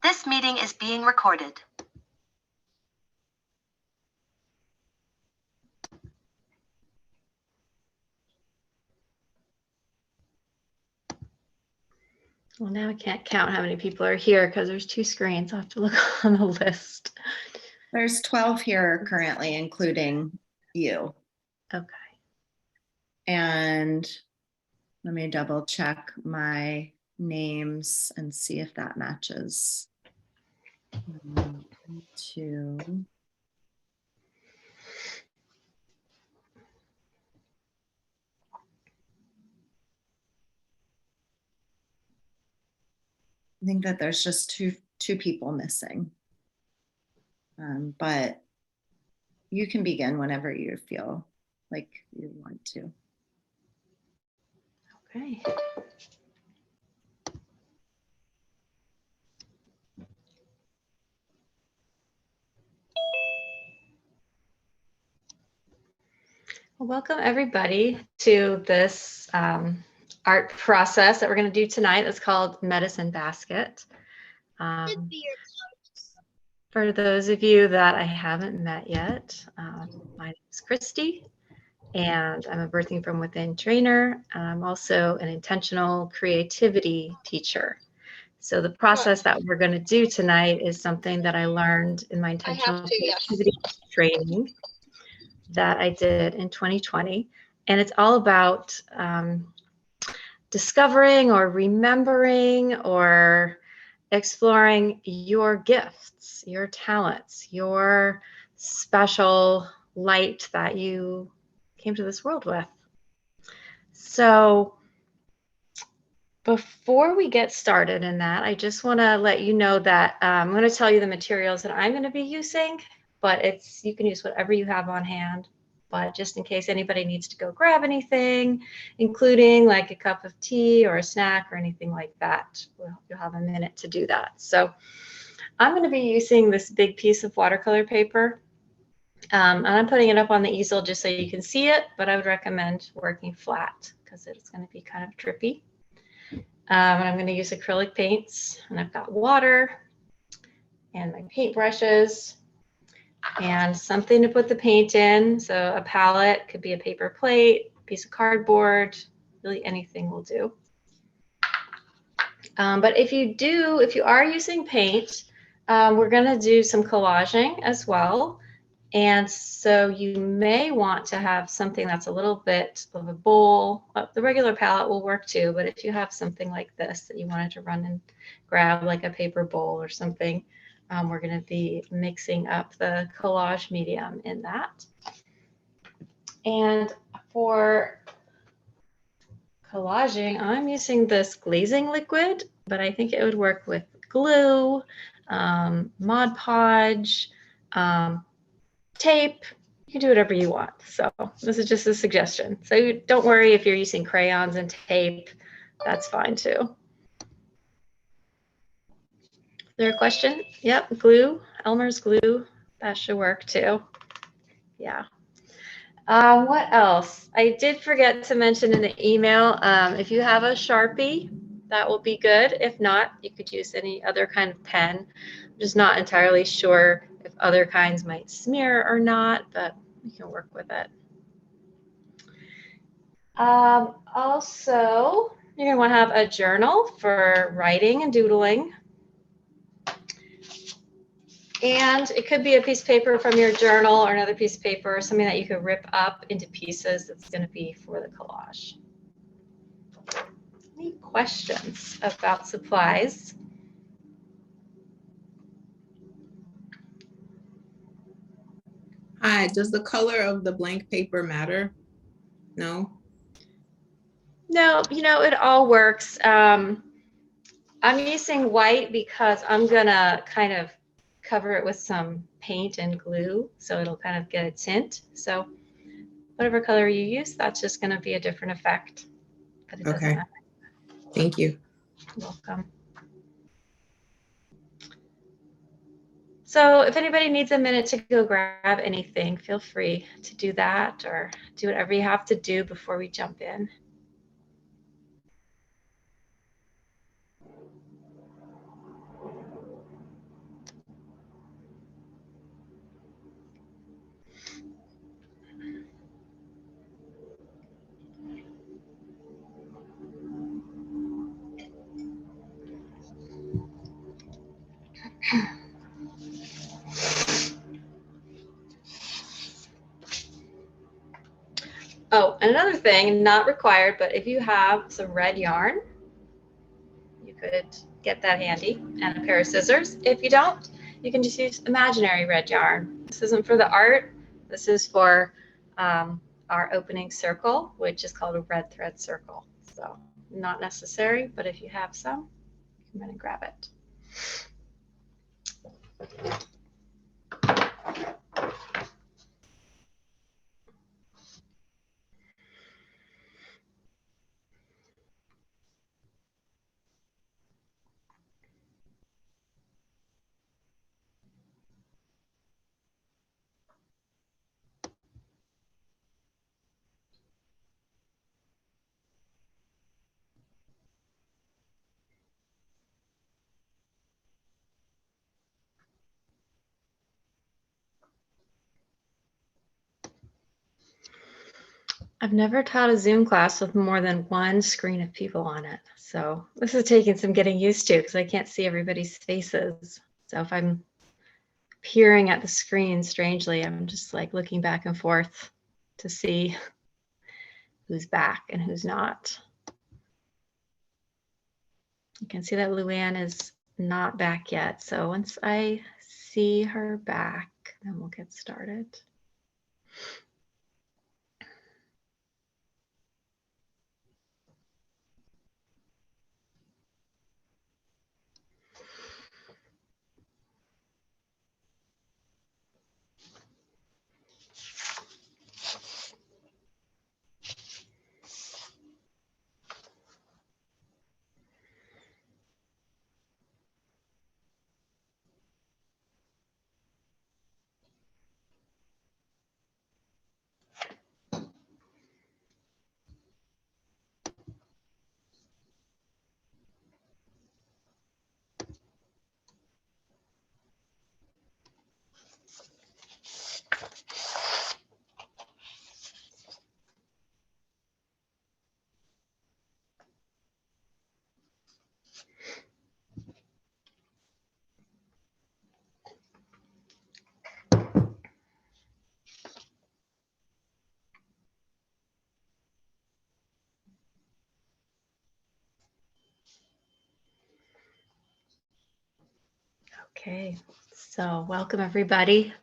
This meeting is being recorded. Well, now I can't count how many people are here because there's 2 screens. I'll have to look on the list. There's 12 here currently, including you. Okay. And let me double check my names and see if that matches. 1, 2. I think that there's just two people missing. But you can begin whenever you feel like you want to. Okay. Well, welcome everybody to this art process that we're going to do tonight. It's called Medicine Basket. For those of you that I haven't met yet, my name is Christy, and I'm a Birthing from Within trainer. And I'm also an intentional creativity teacher. So the process that we're going to do tonight is something that I learned in my intentional creativity training that I did in 2020. And it's all about discovering or remembering or exploring your gifts, your talents, your special light that you came to this world with. So before we get started in that, I just want to let you know that I'm going to tell you the materials that I'm going to be using, but you can use whatever you have on hand. But just in case anybody needs to go grab anything, including like a cup of tea or a snack or anything like that, you'll have a minute to do that. So I'm going to be using this big piece of watercolor paper. And I'm putting it up on the easel just so you can see it, but I would recommend working flat because it's going to be kind of drippy. And I'm going to use acrylic paints, and I've got water and my paint brushes and something to put the paint in. So a palette could be a paper plate, piece of cardboard, really anything will do. But if you are using paint, we're going to do some collaging as well. And so you may want to have something that's a little bit of a bowl. The regular palette will work too, but if you have something like this that you wanted to run and grab, like a paper bowl or something, we're going to be mixing up the collage medium in that. And for collaging, I'm using this glazing liquid, but I think it would work with glue, Mod Podge, tape. You can do whatever you want. So this is just a suggestion. So don't worry if you're using crayons and tape, that's fine too. Is there a question? Yep, glue, Elmer's glue, that should work too. Yeah. What else? I did forget to mention in the email, if you have a Sharpie, that will be good. If not, you could use any other kind of pen. I'm just not entirely sure if other kinds might smear or not, but you can work with it. Also, you're going to want to have a journal for writing and doodling. And it could be a piece of paper from your journal or another piece of paper, or something that you could rip up into pieces that's going to be for the collage. Any questions about supplies? Hi, does the color of the blank paper matter? No? No, it all works. I'm using white because I'm going to kind of cover it with some paint and glue, so it'll kind of get a tint. So whatever color you use, that's just going to be a different effect. But it doesn't matter. Thank you. You're welcome. So if anybody needs a minute to go grab anything, feel free to do that, or do whatever you have to do before we jump in. Oh, and another thing, not required, but if you have some red yarn, you could get that handy, and a pair of scissors. If you don't, you can just use imaginary red yarn. This isn't for the art. This is for our opening circle, which is called a red thread circle. So not necessary, but if you have some, come in and grab it. I've never taught a Zoom class with more than one screen of people on it. So this is taking some getting used to because I can't see everybody's faces. So if I'm peering at the screen strangely, I'm just like looking back and forth to see who's back and who's not. You can see that Luann is not back yet. So once I see her back, then we'll get started. Okay, so welcome everybody.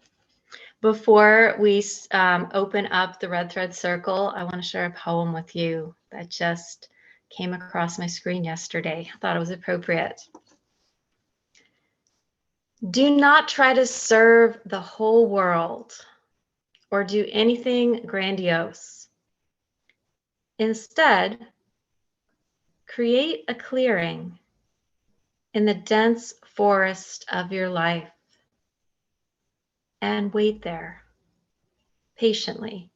Before we open up the red thread circle, I want to share a poem with you that just came across my screen yesterday. I thought it was appropriate. Do not try to serve the whole world or do anything grandiose. Instead, create a clearing in the dense forest of your life and wait there patiently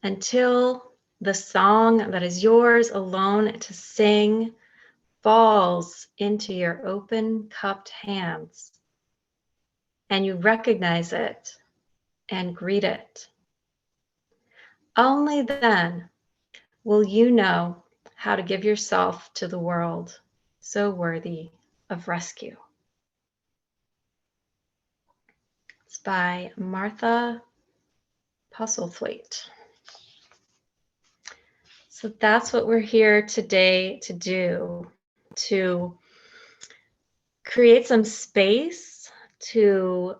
until the song that is yours alone to sing falls into your open cupped hands and you recognize it and greet it. Only then will you know how to give yourself to the world so worthy of rescue. It's by Martha Postlethwaite. So that's what we're here today to do, to create some space to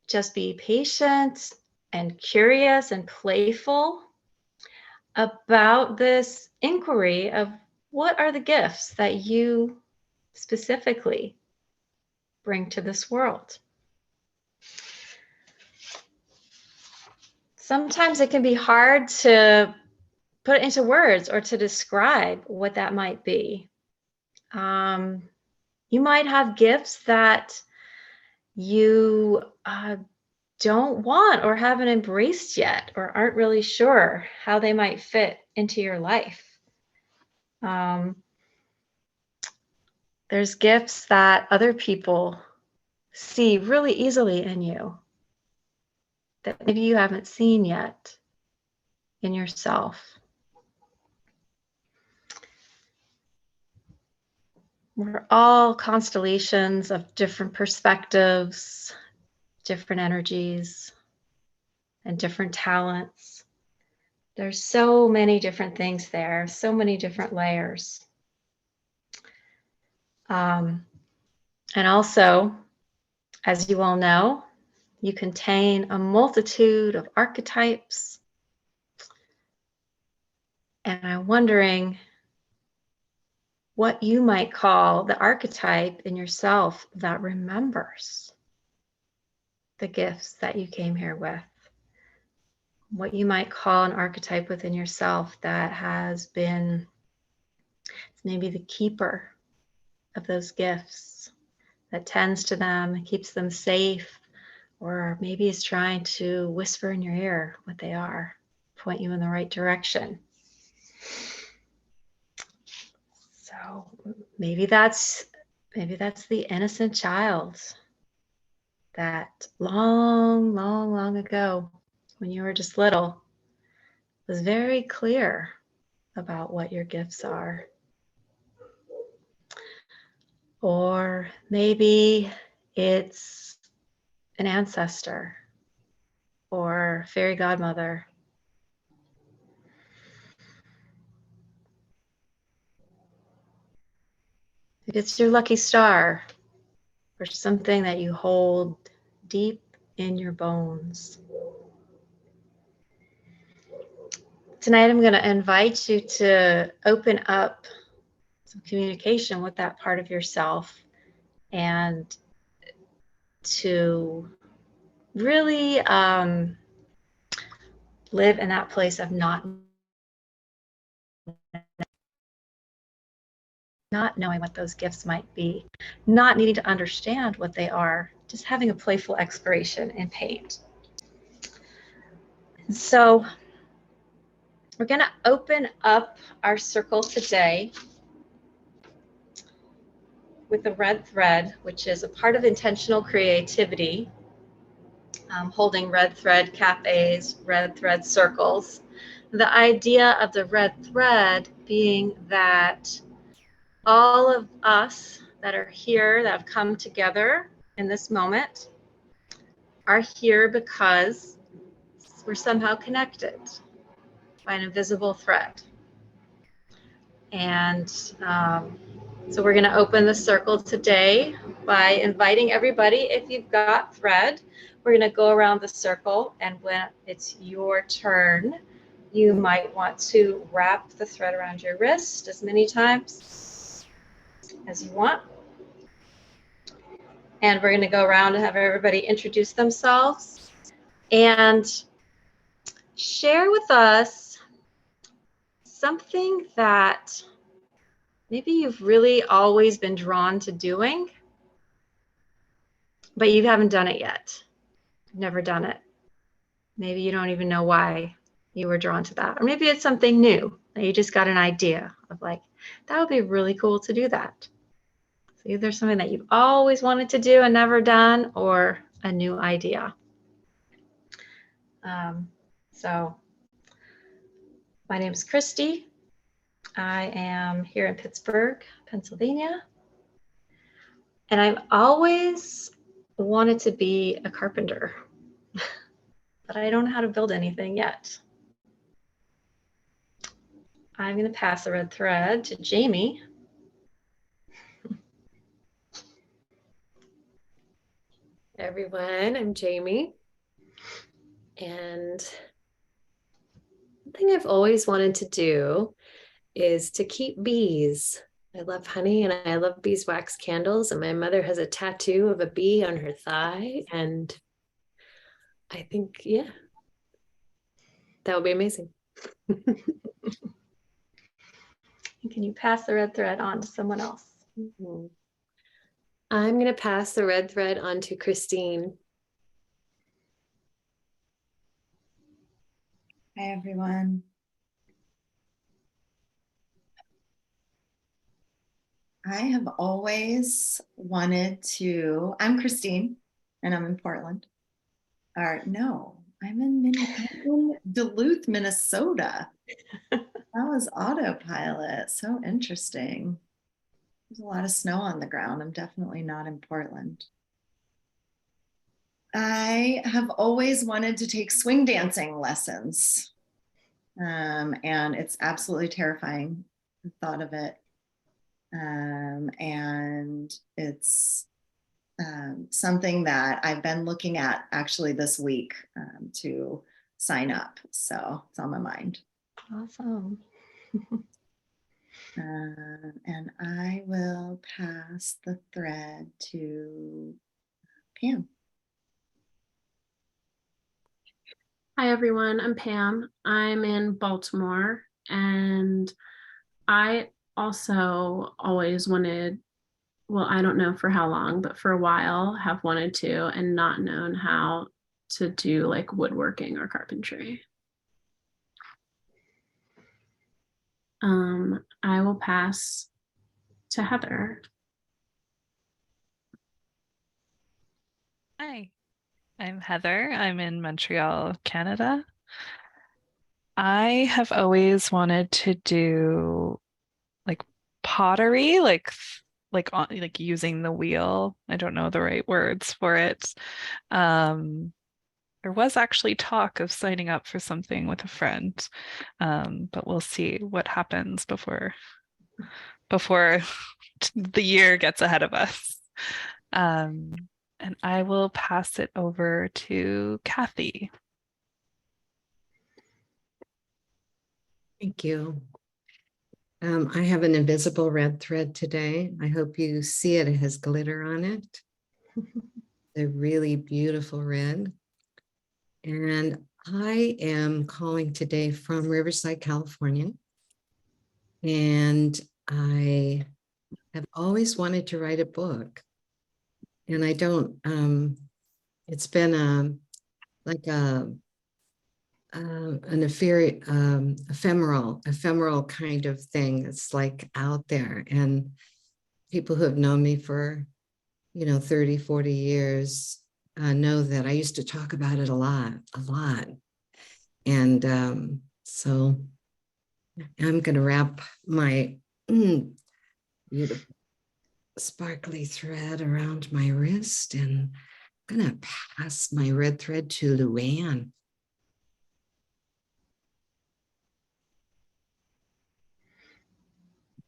just be patient and curious and playful about this inquiry of what are the gifts that you specifically bring to this world. Sometimes it can be hard to put it into words or to describe what that might be. You might have gifts that you don't want or haven't embraced yet or aren't really sure how they might fit into your life. There's gifts that other people see really easily in you that maybe you haven't seen yet in yourself. We're all constellations of different perspectives, different energies, and different talents. There's so many different things there, so many different layers. And also, as you all know, you contain a multitude of archetypes. And I'm wondering what you might call the archetype in yourself that remembers the gifts that you came here with. What you might call an archetype within yourself that has been maybe the keeper of those gifts, that tends to them, keeps them safe, or maybe is trying to whisper in your ear what they are, point you in the right direction. So maybe that's the innocent child that long ago, when you were just little, was very clear about what your gifts are. Or maybe it's an ancestor or fairy godmother. Maybe it's your lucky star or something that you hold deep in your bones. Tonight, I'm going to invite you to open up some communication with that part of yourself and to really live in that place of not knowing what those gifts might be, not needing to understand what they are, just having a playful exploration in paint. So we're going to open up our circle today with the red thread, which is a part of intentional creativity, holding red thread cafes, red thread circles. The idea of the red thread being that all of us that are here, that have come together in this moment, are here because we're somehow connected by an invisible thread. And so we're going to open the circle today by inviting everybody. If you've got thread, we're going to go around the circle, and when it's your turn, you might want to wrap the thread around your wrist as many times as you want. And we're going to go around and have everybody introduce themselves and share with us something that maybe you've really always been drawn to doing, but you haven't done it yet. Never done it. Maybe you don't even know why you were drawn to that. Or maybe it's something new that you just got an idea of, like, that would be really cool to do that. So either something that you've always wanted to do and never done, or a new idea. So my name is Christy. I am here in Pittsburgh, Pennsylvania. And I've always wanted to be a carpenter, but I don't know how to build anything yet. I'm going to pass the red thread to Jamie. Hey everyone, I'm Jamie. And one thing I've always wanted to do is to keep bees. I love honey and I love beeswax candles, and my mother has a tattoo of a bee on her thigh, and I think, yeah, that would be amazing. Can you pass the red thread on to someone else? Mhm. I'm going to pass the red thread on to Christine. Hi, everyone. I have always wanted to, I'm Christine, and I'm in Portland. Or no, I'm in Duluth, Minnesota. That was autopilot. So interesting. There's a lot of snow on the ground. I'm definitely not in Portland. I have always wanted to take swing dancing lessons. And it's absolutely terrifying, the thought of it. And it's something that I've been looking at actually this week to sign up. So it's on my mind. Awesome. And I will pass the thread to Pam. Hi, everyone. I'm Pam. I'm in Baltimore, and I also always wanted, well, I don't know for how long, but for a while have wanted to and not known how to do like woodworking or carpentry. I will pass to Heather. Hi, I'm Heather. I'm in Montreal, Canada. I have always wanted to do like pottery, like using the wheel. I don't know the right words for it. Um, there was actually talk of signing up for something with a friend, but we'll see what happens before the year gets ahead of us. And I will pass it over to Kathy. Thank you. I have an invisible red thread today. I hope you see it. It has glitter on it. A really beautiful red. And I am calling today from Riverside, California. And I have always wanted to write a book. And I don't, it's been like an ephemeral kind of thing. It's like out there, and people who have known me for 30, 40 years know that I used to talk about it a lot. And so I'm going to wrap my beautiful sparkly thread around my wrist, and I'm going to pass my red thread to Luann.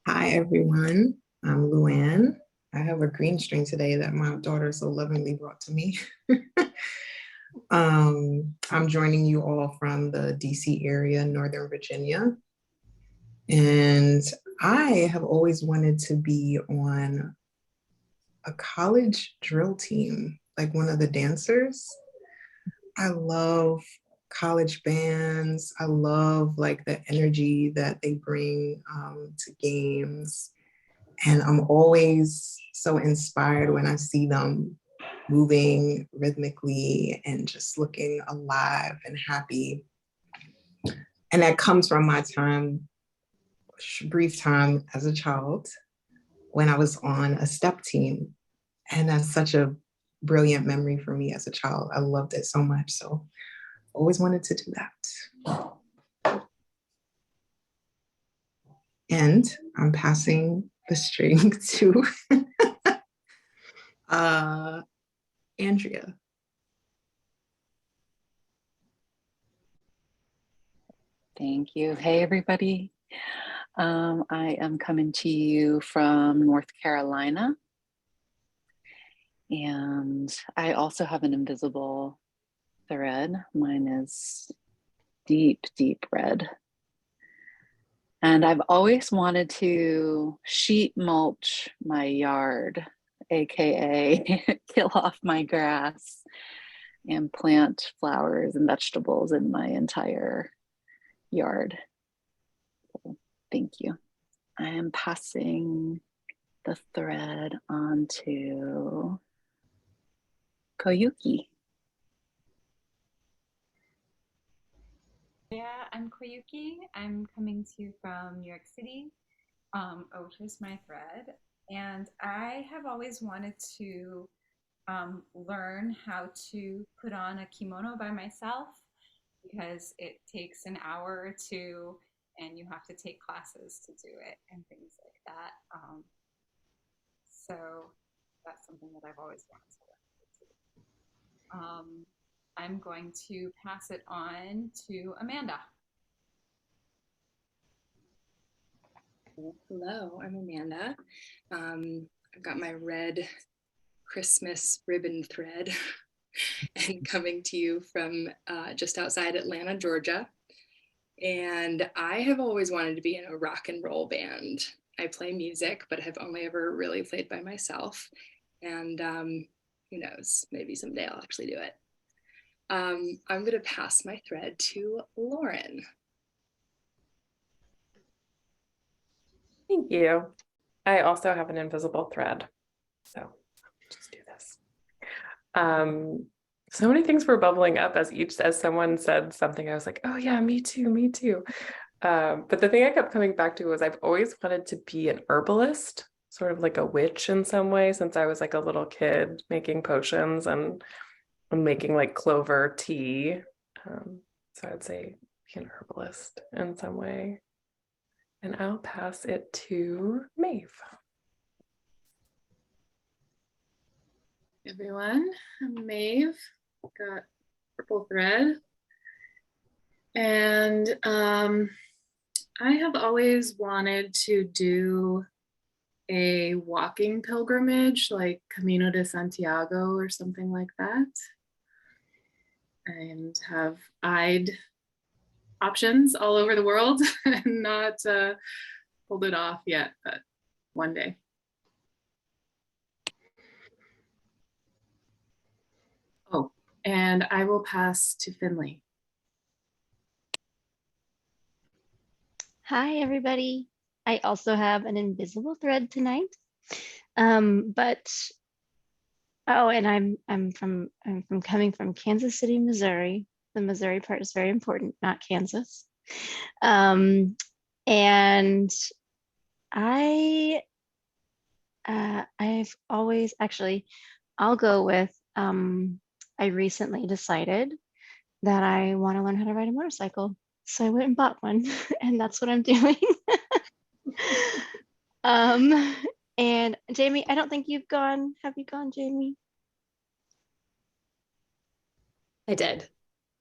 Hi, everyone. I'm Luann. I have a green string today that my daughter so lovingly brought to me. I'm joining you all from the DC area, Northern Virginia. And I have always wanted to be on a college drill team, like one of the dancers. I love college bands. I love like the energy that they bring to games. And I'm always so inspired when I see them moving rhythmically and just looking alive and happy. And that comes from my brief time as a child when I was on a step team. And that's such a brilliant memory for me as a child. I loved it so much. So always wanted to do that. And I'm passing the string to Andrea. Thank you. Hey, everybody. I am coming to you from North Carolina. And I also have an invisible thread. Mine is deep, deep red. And I've always wanted to sheet mulch my yard, AKA kill off my grass and plant flowers and vegetables in my entire yard. So, thank you. I am passing the thread onto Koyuki. Yeah, I'm Koyuki. I'm coming to you from New York City. Oat is my thread. And I have always wanted to learn how to put on a kimono by myself because it takes an hour or two and you have to take classes to do it and things like that. So that's something that I've always wanted to learn. I'm going to pass it on to Amanda. Hello, I'm Amanda. I've got my red Christmas ribbon thread and coming to you from just outside Atlanta, Georgia. And I have always wanted to be in a rock and roll band. I play music, but have only ever really played by myself. And who knows, maybe someday I'll actually do it. I'm going to pass my thread to Lauren. Thank you. I also have an invisible thread. So just do this. So many things were bubbling up as someone said something. I was like, oh yeah, me too, me too. But the thing I kept coming back to was I've always wanted to be an herbalist, sort of like a witch in some way, since I was like a little kid making potions and making like clover tea. So I'd say be an herbalist in some way. And I'll pass it to Maeve. Everyone, I'm Maeve, got purple thread. And I have always wanted to do a walking pilgrimage like Camino de Santiago or something like that. And have eyed options all over the world and not pulled it off yet, but one day. Oh, and I will pass to Finley. Hi, everybody. I also have an invisible thread tonight. I'm coming from Kansas City, Missouri. The Missouri part is very important, not Kansas. And I've always I'll go with I recently decided that I want to learn how to ride a motorcycle. So I went and bought one and that's what I'm doing. And Jamie, I don't think you've gone. Have you gone, Jamie? I did.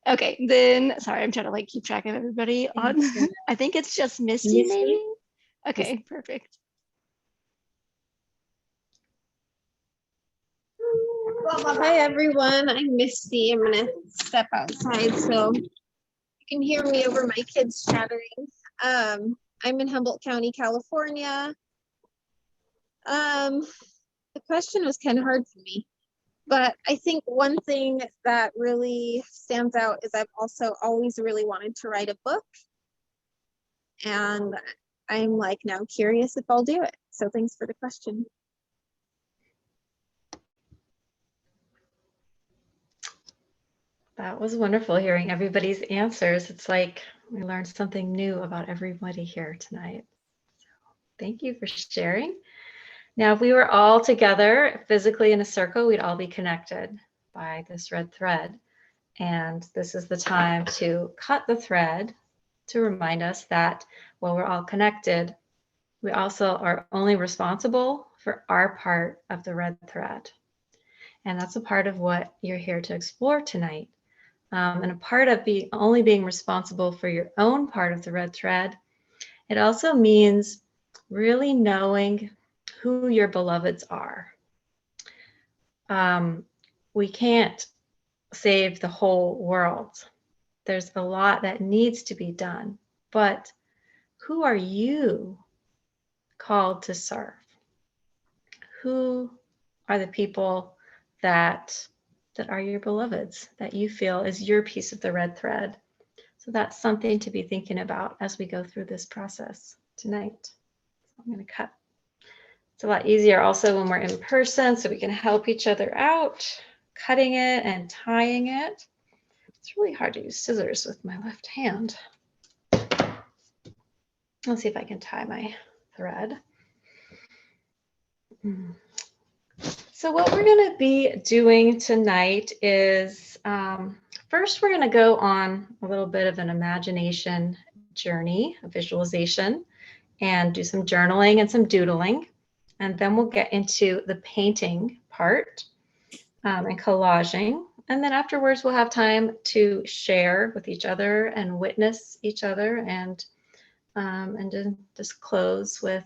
Okay, then sorry, I'm trying to like keep track of everybody on. I think it's just Misty, maybe. Okay, perfect. Hi everyone, I'm Misty. I'm gonna step outside so you can hear me over my kids chattering. I'm in Humboldt County, California. The question was kind of hard for me, but I think one thing that really stands out is I've also always really wanted to write a book, and I'm like now curious if I'll do it. So thanks for the question. That was wonderful hearing everybody's answers. It's like we learned something new about everybody here tonight. So thank you for sharing. Now, if we were all together physically in a circle, we'd all be connected by this red thread. And this is the time to cut the thread to remind us that while we're all connected, we also are only responsible for our part of the red thread. And that's a part of what you're here to explore tonight. And a part of only being responsible for your own part of the red thread, it also means really knowing who your beloveds are. We can't save the whole world. There's a lot that needs to be done, but who are you called to serve? Who are the people that are your beloveds, that you feel is your piece of the red thread? So that's something to be thinking about as we go through this process tonight. So I'm going to cut. It's a lot easier also when we're in person, so we can help each other out, cutting it and tying it. It's really hard to use scissors with my left hand. Let's see if I can tie my thread. So what we're going to be doing tonight is first we're going to go on a little bit of an imagination journey, a visualization, and do some journaling and some doodling. And then we'll get into the painting part and collaging. And then afterwards we'll have time to share with each other and witness each other and and to just close with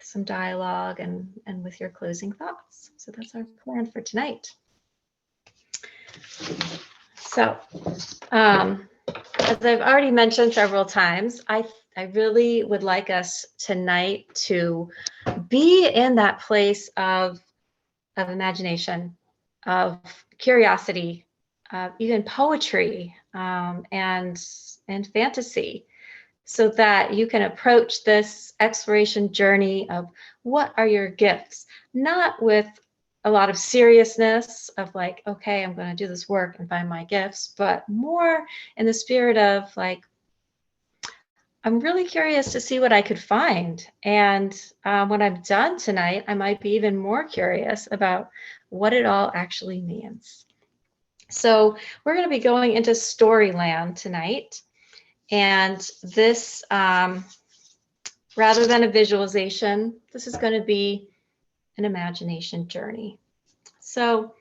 some dialogue and with your closing thoughts. So that's our plan for tonight. So, as I've already mentioned several times, I really would like us tonight to be in that place of imagination, of curiosity, even poetry, and fantasy, so that you can approach this exploration journey of what are your gifts, not with a lot of seriousness of like, okay, I'm going to do this work and find my gifts, but more in the spirit of like, I'm really curious to see what I could find. And when I'm done tonight, I might be even more curious about what it all actually means. So we're going to be going into Storyland tonight. And this, rather than a visualization, this is going to be an imagination journey. So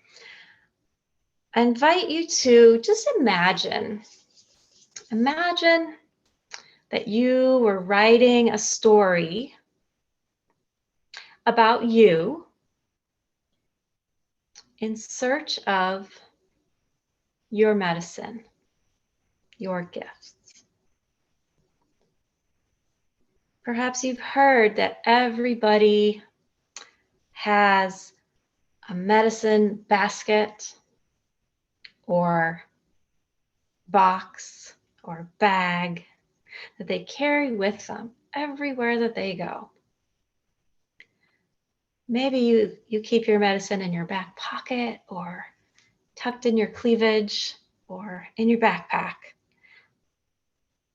I invite you to just imagine that you were writing a story about you in search of your medicine, your gifts. Perhaps you've heard that everybody has a medicine basket or box or bag that they carry with them everywhere that they go. Maybe you keep your medicine in your back pocket or tucked in your cleavage or in your backpack.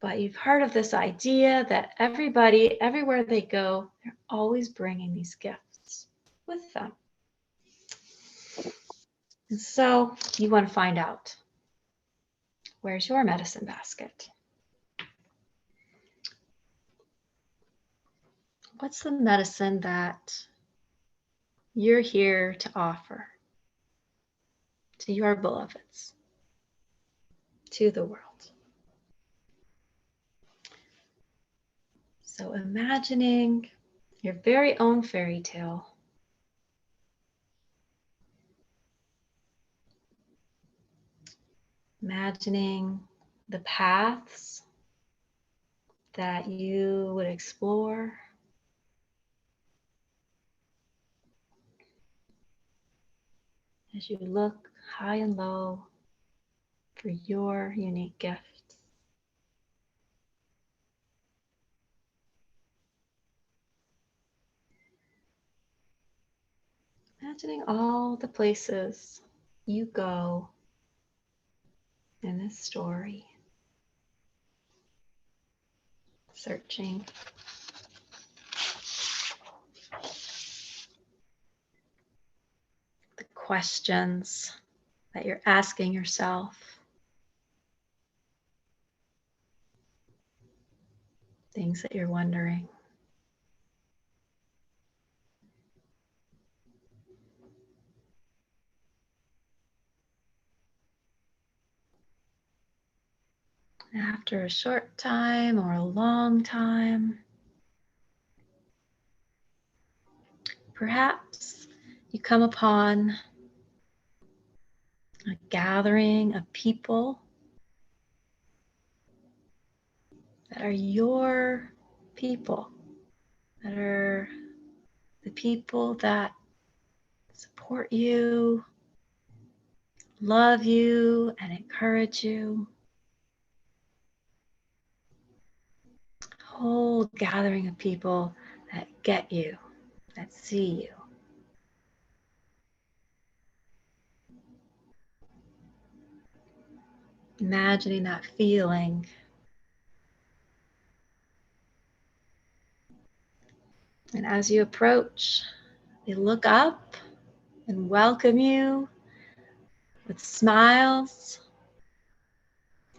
But you've heard of this idea that everybody, everywhere they go, they're always bringing these gifts with them. And so you want to find out, where's your medicine basket? What's the medicine that you're here to offer to your beloveds, to the world? So imagining your very own fairy tale. Imagining the paths that you would explore. As you look high and low for your unique gift. Imagining all the places you go in this story, searching. The questions that you're asking yourself. Things that you're wondering. After a short time or a long time, perhaps you come upon a gathering of people that are your people, that are the people that support you, love you, and encourage you. A whole gathering of people that get you, that see you. Imagining that feeling. And as you approach, they look up and welcome you with smiles.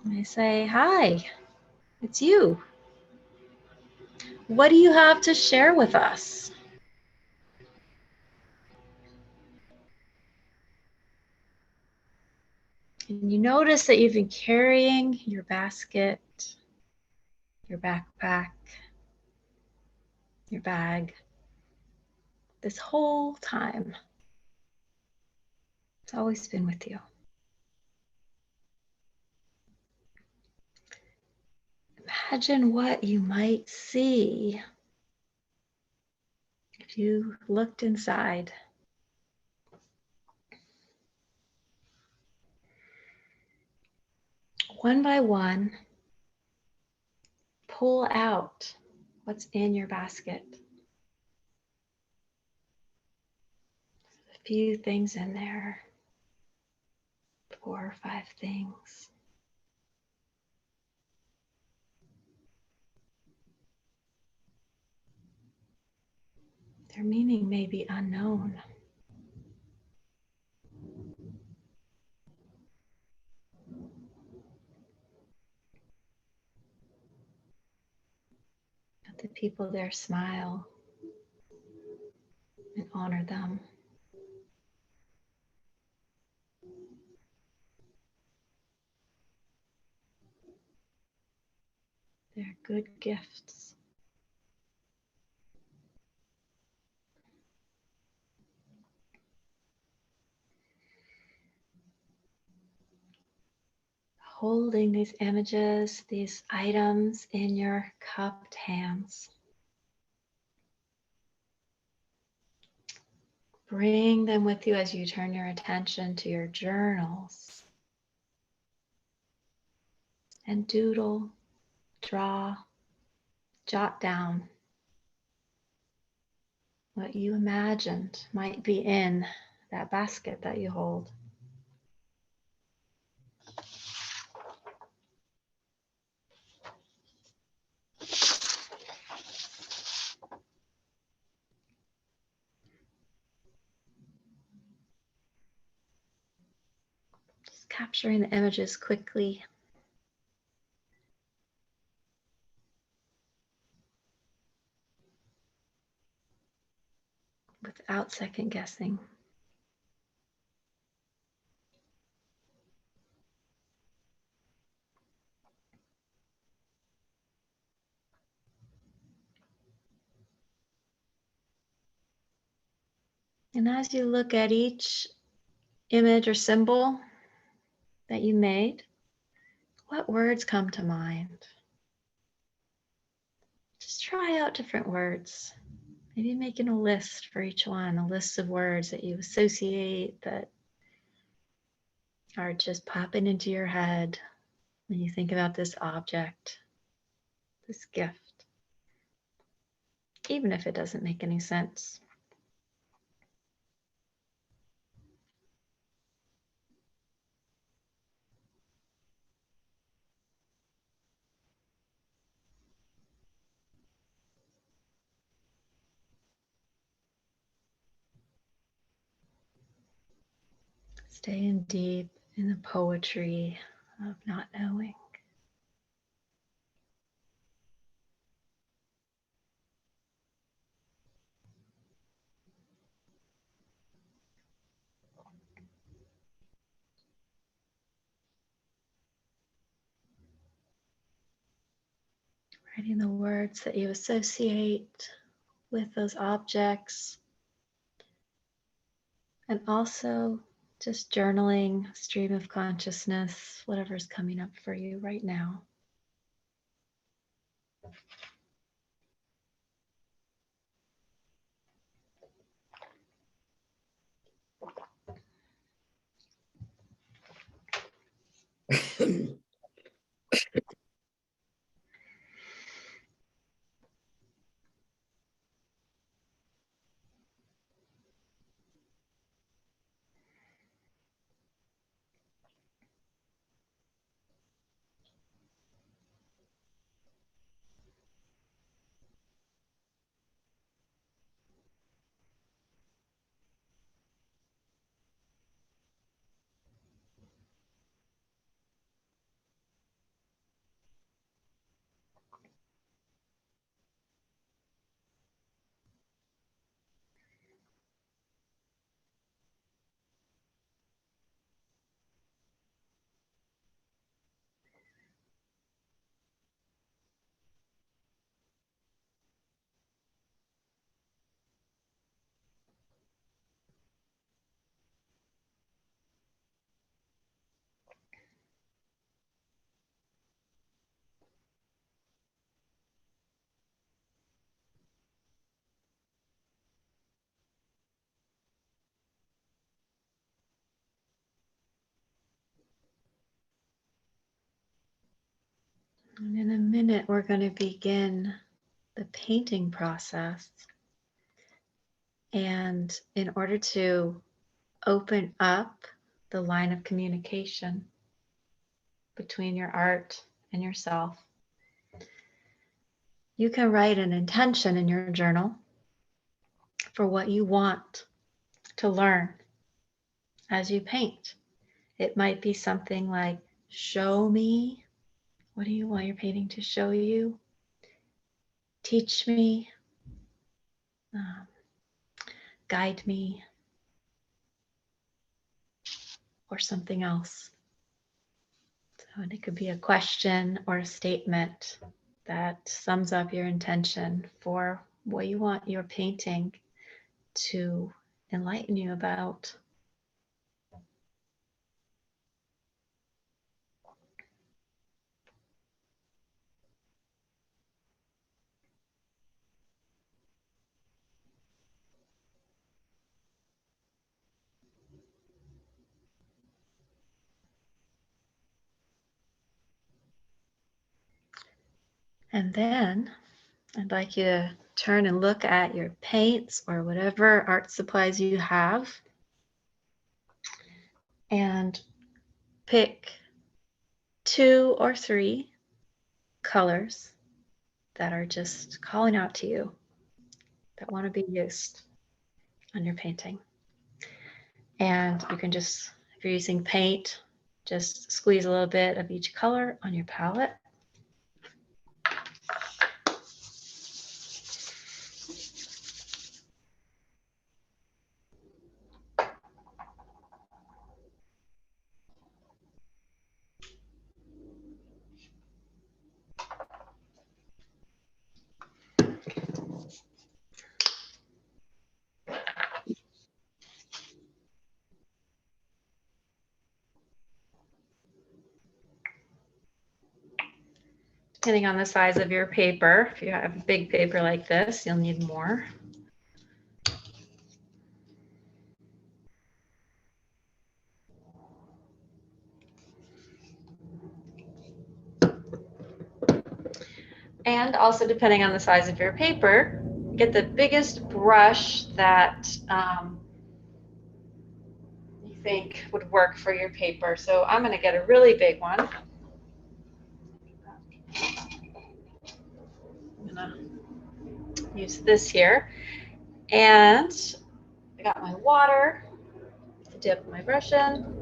And they say, "Hi, it's you. What do you have to share with us?" And you notice that you've been carrying your basket your backpack, your bag, this whole time. It's always been with you. Imagine what you might see if you looked inside. One by one, pull out what's in your basket. A few things in there, 4 or 5 things. Their meaning may be unknown. Let the people there smile and honor them. They're good gifts. Holding these images, these items in your cupped hands. Bring them with you as you turn your attention to your journals. And doodle, draw, jot down what you imagined might be in that basket that you hold. Just capturing the images quickly. Without second guessing. And as you look at each image or symbol that you made, what words come to mind? Just try out different words. Maybe making a list for each one, a list of words that you associate that are just popping into your head when you think about this object, this gift, even if it doesn't make any sense. Staying deep in the poetry of not knowing. Writing the words that you associate with those objects, and also just journaling, stream of consciousness, whatever's coming up for you right now. And in a minute, we're going to begin the painting process. And in order to open up the line of communication between your art and yourself, you can write an intention in your journal for what you want to learn as you paint. It might be something like, show me. What do you want your painting to show you? Teach me. Guide me. Or something else. So it could be a question or a statement that sums up your intention for what you want your painting to enlighten you about. And then I'd like you to turn and look at your paints or whatever art supplies you have and pick 2 or 3 colors that are just calling out to you, that want to be used on your painting. And you can just, if you're using paint, just squeeze a little bit of each color on your palette. Depending on the size of your paper, if you have a big paper like this, you'll need more. And also depending on the size of your paper, get the biggest brush that you think would work for your paper. So I'm going to get a really big one. I'm going to use this here. And I got my water to dip my brush in.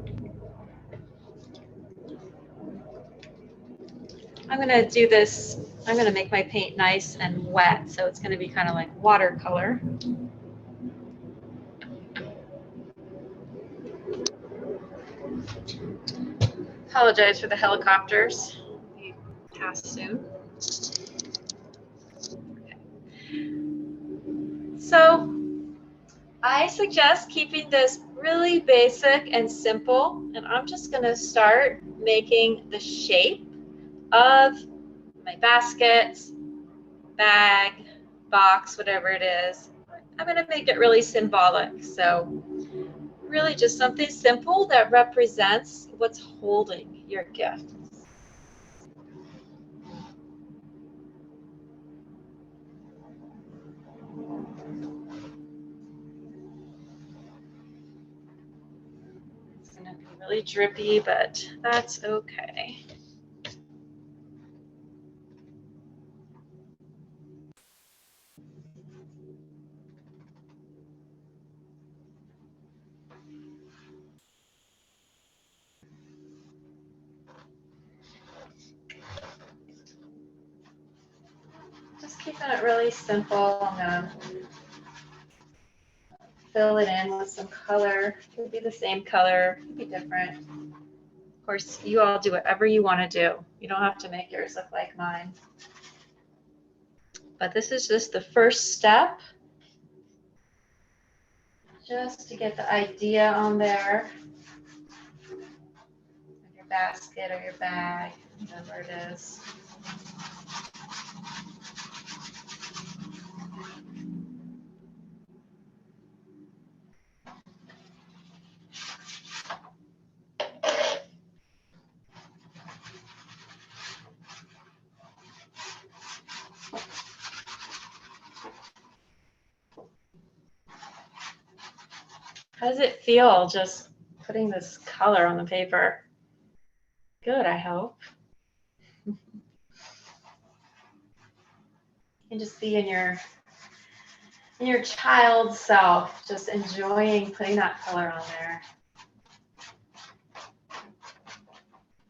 I'm going to do this, I'm going to make my paint nice and wet, so it's going to be kind of like watercolor. Apologize for the helicopters. We pass soon. Okay. So I suggest keeping this really basic and simple, and I'm just going to start making the shape of my basket, bag, box, whatever it is. I'm going to make it really symbolic. So really just something simple that represents what's holding your gift. It's going to be really drippy, but that's okay. Just keeping it really simple. I'm gonna fill it in with some color. It could be the same color, it could be different. Of course, you all do whatever you want to do. You don't have to make yours look like mine. But this is just the first step, just to get the idea on there of your basket or your bag, whatever it is. How does it feel just putting this color on the paper? Good, I hope. You can just be in your child self, just enjoying putting that color on there.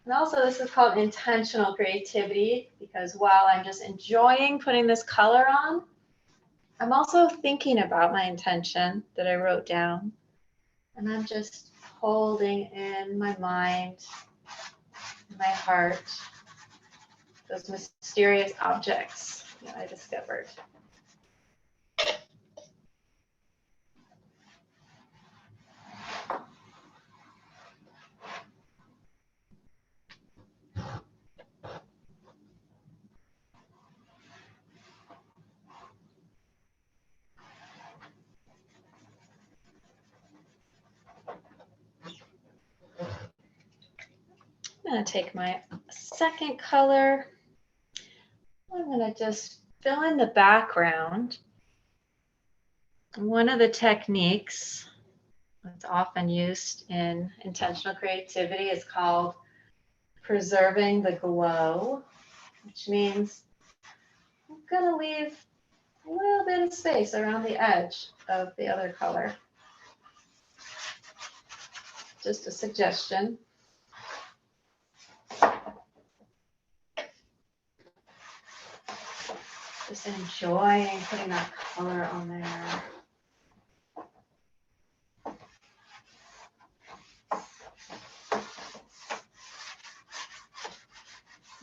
And also this is called intentional creativity, because while I'm just enjoying putting this color on, I'm also thinking about my intention that I wrote down. And I'm just holding in my mind, my heart, those mysterious objects that I discovered. I'm going to take my second color. I'm going to just fill in the background. One of the techniques that's often used in intentional creativity is called preserving the glow, which means I'm going to leave a little bit of space around the edge of the other color. Just a suggestion. Just enjoying putting that color on there.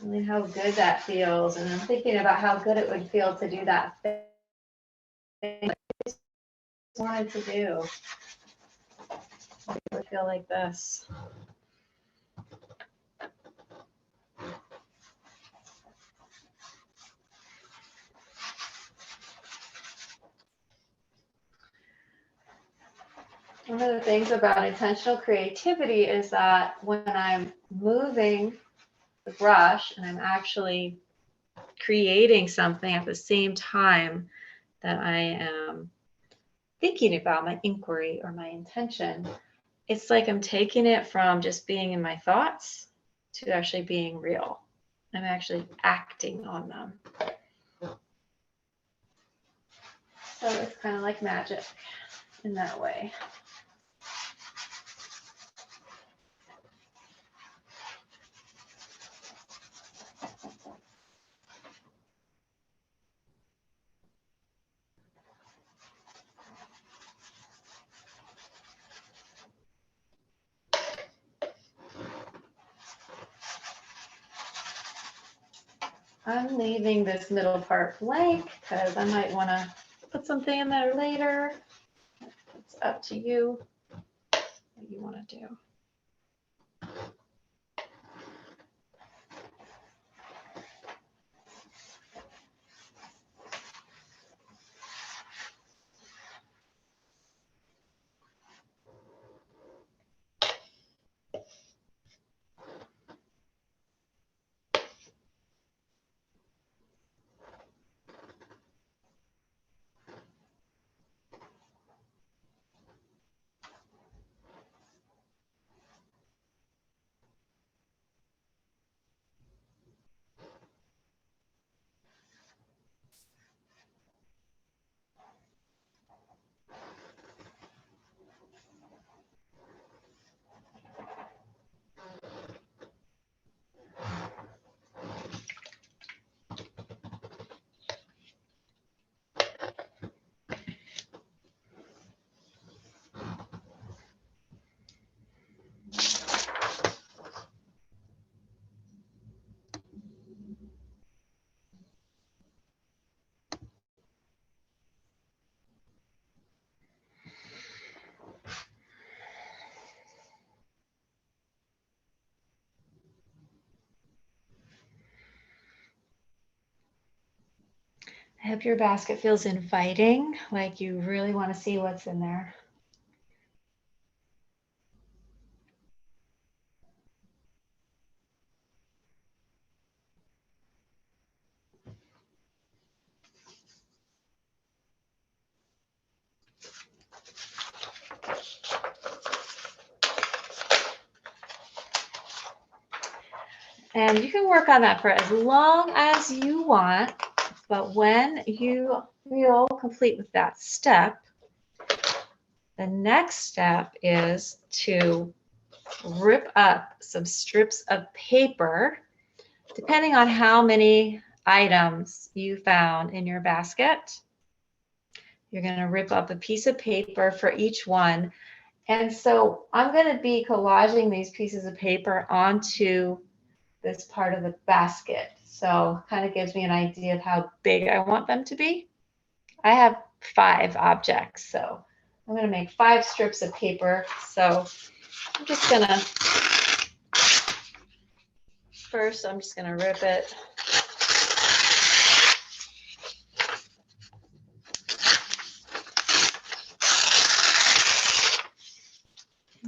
Really how good that feels. And I'm thinking about how good it would feel to do that thing I just wanted to do. It would feel like this. One of the things about intentional creativity is that when I'm moving the brush and I'm actually creating something at the same time that I am thinking about my inquiry or my intention, it's like I'm taking it from just being in my thoughts to actually being real. I'm actually acting on them. So it's kind of like magic in that way. I'm leaving this middle part blank because I might want to put something in there later. It's up to you what you want to do. I hope your basket feels inviting, like you really want to see what's in there. And you can work on that for as long as you want, but when you feel complete with that step, the next step is to rip up some strips of paper, depending on how many items you found in your basket. You're going to rip up a piece of paper for each one. And so I'm going to be collaging these pieces of paper onto this part of the basket. So kind of gives me an idea of how big I want them to be. I have 5 objects, so I'm going to make 5 strips of paper. So I'm just going to, first I'm just going to rip it.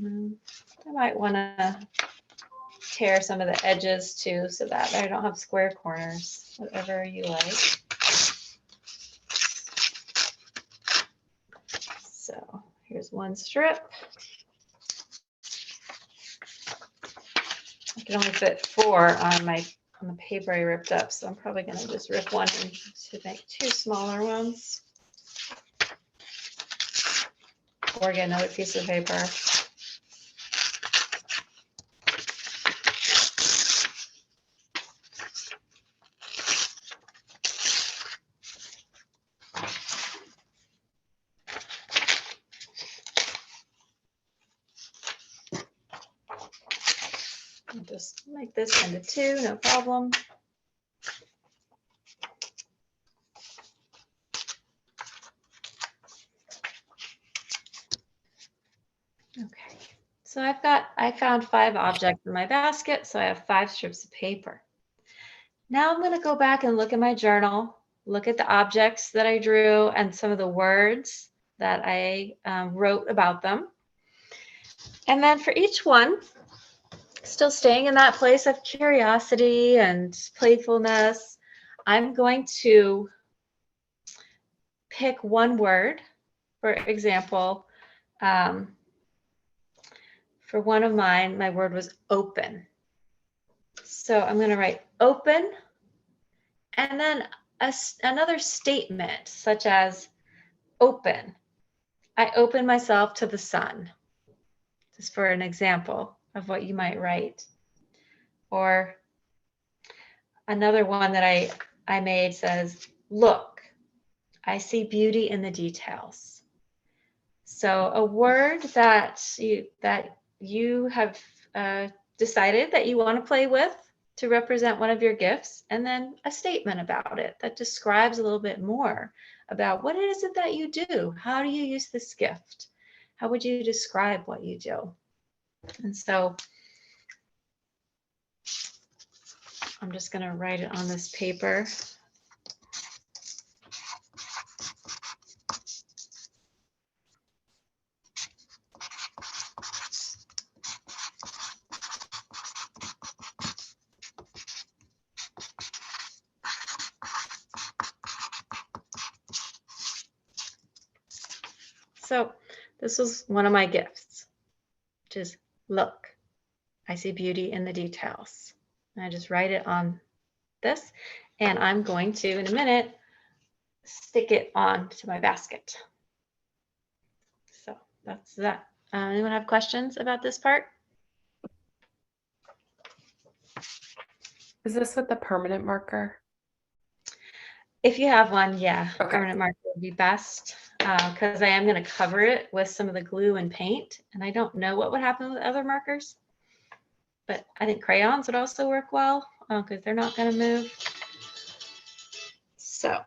I might want to tear some of the edges too so that I don't have square corners, whatever you like. So here's one strip. I can only fit 4 on the paper I ripped up, so I'm probably going to just rip one to make 2 smaller ones. Or get another piece of paper. I'll just make this into 2, no problem. Okay, so I found 5 objects in my basket, so I have 5 strips of paper. Now I'm going to go back and look at my journal, look at the objects that I drew and some of the words that I wrote about them. And then for each one, still staying in that place of curiosity and playfulness, I'm going to pick one word. For example, for one of mine, my word was open. So I'm going to write open and then another statement such as open. I open myself to the sun. Just for an example of what you might write. Or another one that I made says, look, I see beauty in the details. So a word that you have decided that you want to play with to represent one of your gifts, and then a statement about it that describes a little bit more about what is it that you do? How do you use this gift? How would you describe what you do? And so I'm just going to write it on this paper. So this was one of my gifts, which is look, I see beauty in the details. And I just write it on this, and I'm going to, in a minute, stick it on to my basket. So that's that. Anyone have questions about this part? Is this with the permanent marker? If you have one, yeah, Okay. permanent marker would be best, because I am going to cover it with some of the glue and paint, and I don't know what would happen with other markers, but I think crayons would also work well because they're not going to move. So,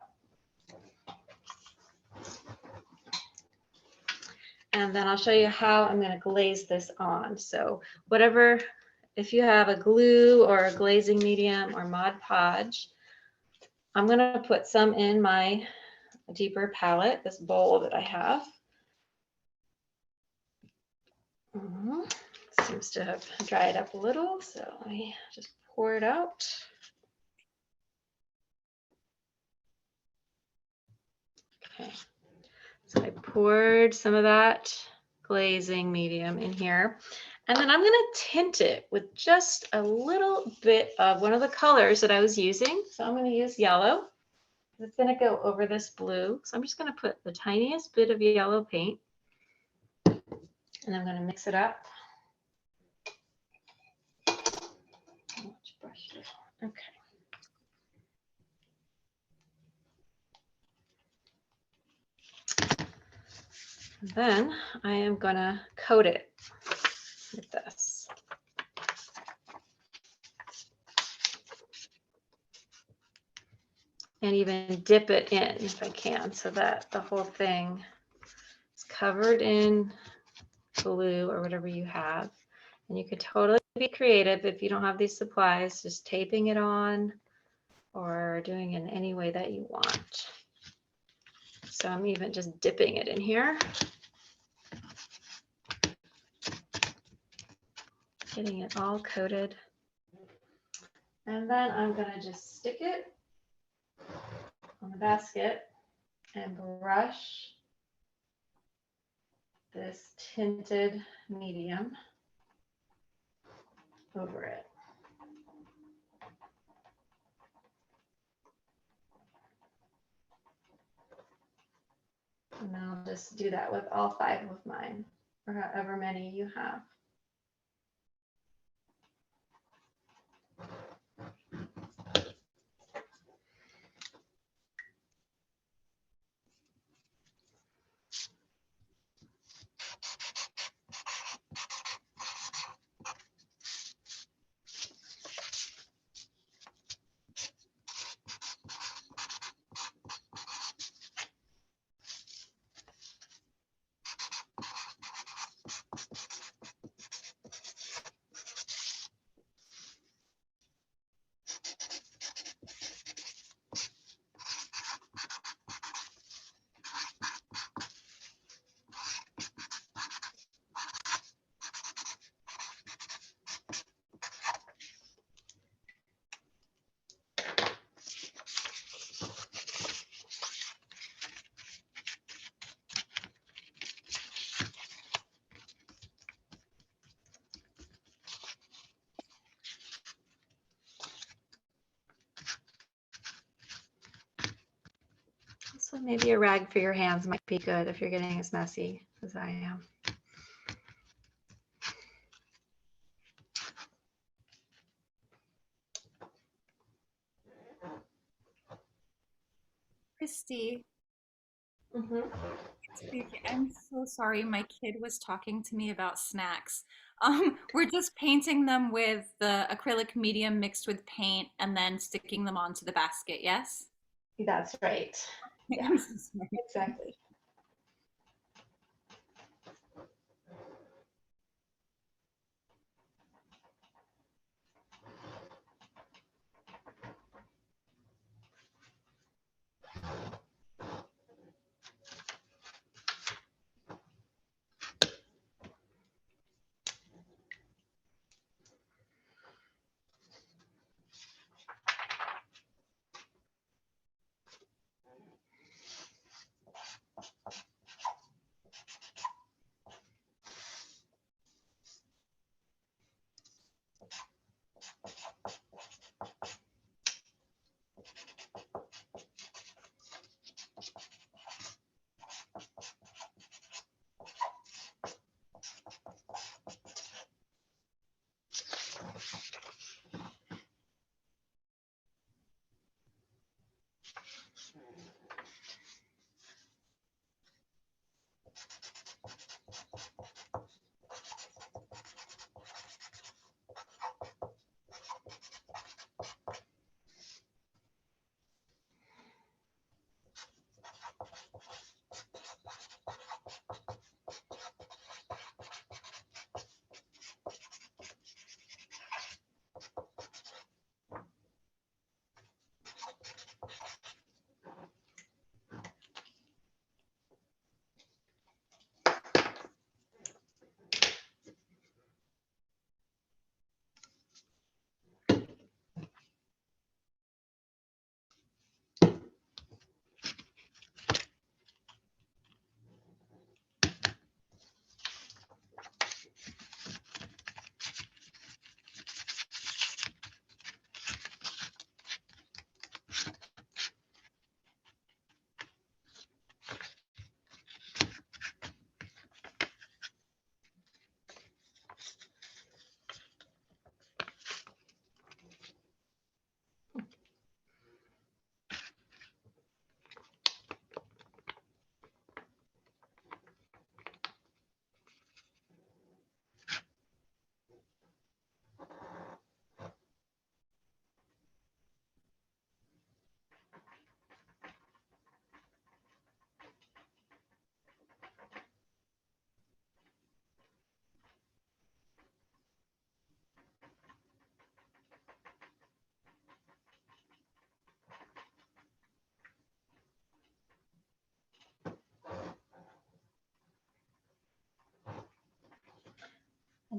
and then I'll show you how I'm going to glaze this on. So whatever, if you have a glue or a glazing medium or Mod Podge, I'm going to put some in my deeper palette, this bowl that I have. Seems to have dried up a little, so I just pour it out. Okay, so I poured some of that glazing medium in here. And then I'm going to tint it with just a little bit of one of the colors that I was using. So I'm going to use yellow. It's going to go over this blue. So I'm just going to put the tiniest bit of yellow paint. And I'm going to mix it up. Okay. Then I am going to coat it with this. And even dip it in if I can so that the whole thing is covered in glue or whatever you have. And you could totally be creative if you don't have these supplies, just taping it on or doing it in any way that you want. So I'm even just dipping it in here. Getting it all coated. And then I'm going to just stick it on the basket and brush this tinted medium over it. And I'll just do that with all 5 of mine, or however many you have. So maybe a rag for your hands might be good if you're getting as messy as I am. Christy. I'm so sorry. My kid was talking to me about snacks. We're just painting them with the acrylic medium mixed with paint and then sticking them onto the basket, yes? That's right. Yeah, I'm so sorry. Exactly.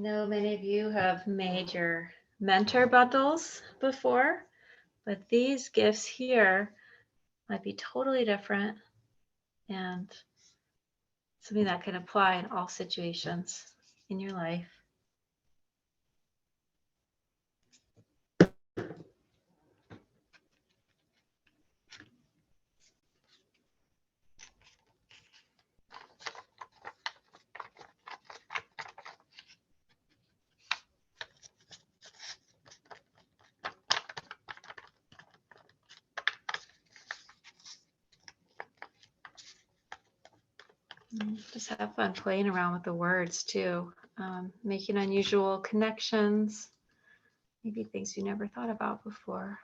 know many of you have made your mentor bundles before, but these gifts here might be totally different and something that can apply in all situations in your life. Just have fun playing around with the words too, making unusual connections, maybe things you never thought about before.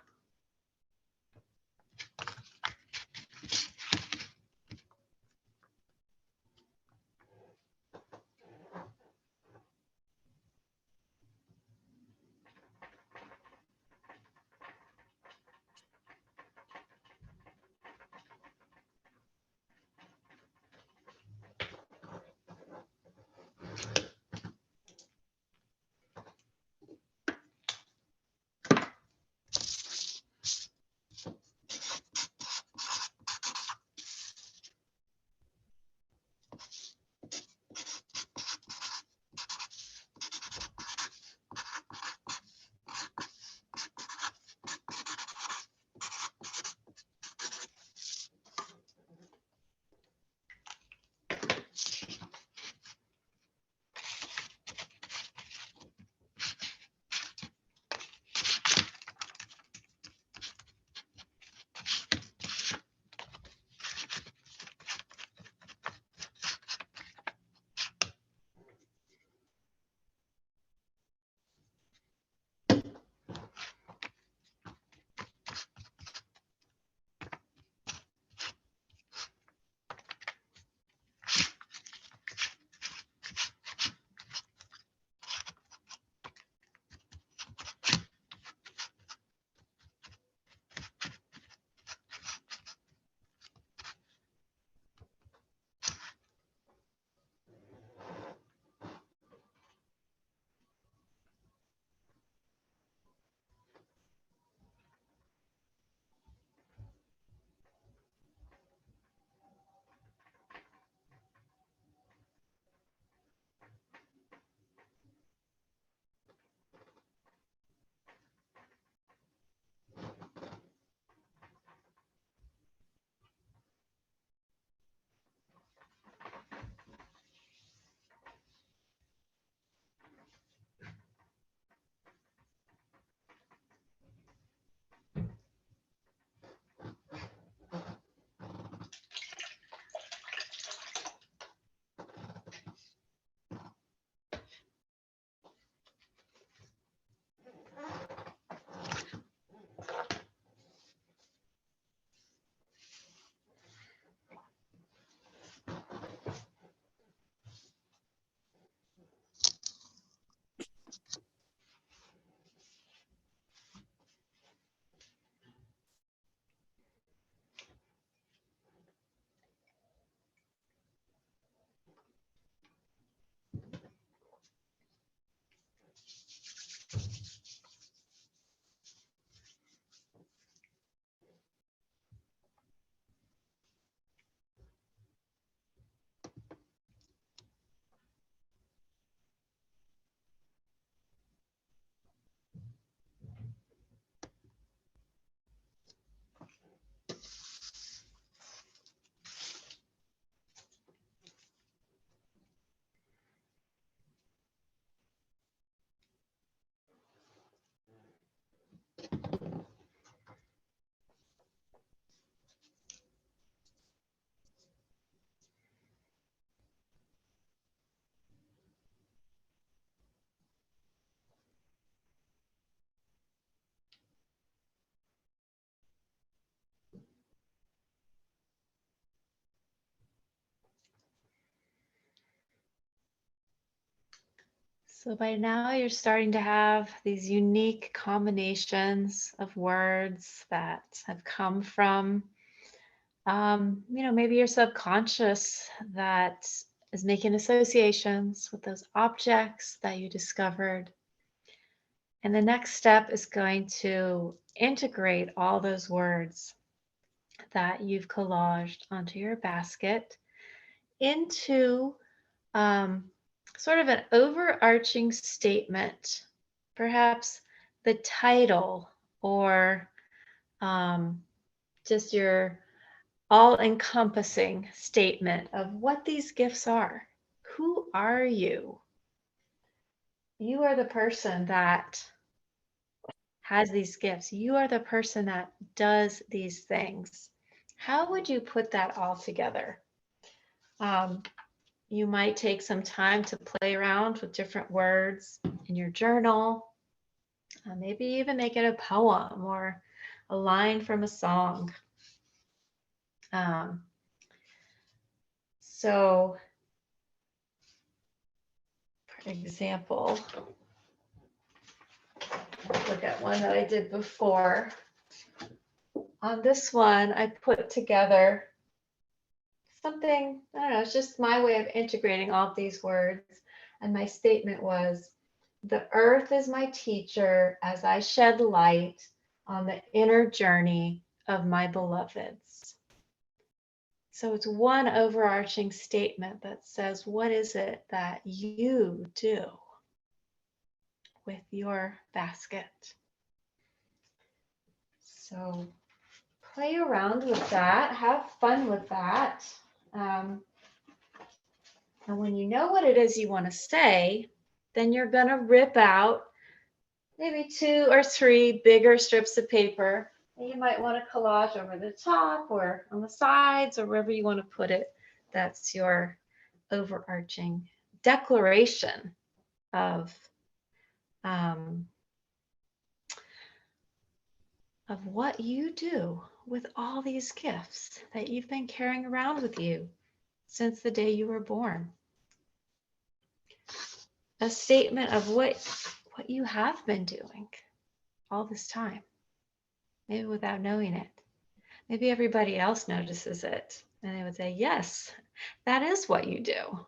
So by now you're starting to have these unique combinations of words that have come from, maybe your subconscious that is making associations with those objects that you discovered. And the next step is going to integrate all those words that you've collaged onto your basket into sort of an overarching statement, perhaps the title or just your all-encompassing statement of what these gifts are. Who are you? You are the person that has these gifts. You are the person that does these things. How would you put that all together? You might take some time to play around with different words in your journal. Maybe even make it a poem or a line from a song. So, for example, look at one that I did before. On this one, I put together something, I don't know, it's just my way of integrating all of these words. And my statement was, the earth is my teacher as I shed light on the inner journey of my beloveds. So it's one overarching statement that says, what is it that you do with your basket? So play around with that, have fun with that. And when you know what it is you want to say, then you're going to rip out maybe 2 or 3 bigger strips of paper. And you might want to collage over the top or on the sides or wherever you want to put it. That's your overarching declaration of what you do with all these gifts that you've been carrying around with you since the day you were born. A statement of what you have been doing all this time, maybe without knowing it. Maybe everybody else notices it and they would say, yes, that is what you do.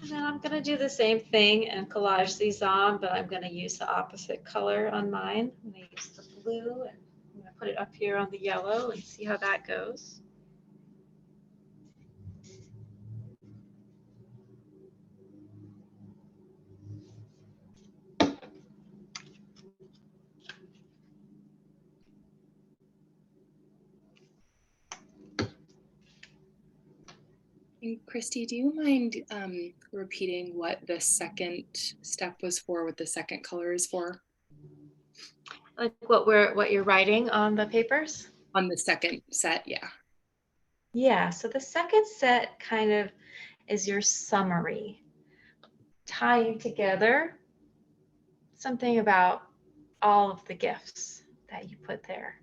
And then I'm gonna do the same thing and collage these on, but I'm gonna use the opposite color on mine. I'm gonna use the blue and I'm gonna put it up here on the yellow and see how that goes. And Christy, do you mind repeating what the second step was for, what the second color is for? Like what you're writing on the papers? On the second set, yeah. Yeah, so the second set kind of is your summary, tying together something about all of the gifts that you put there.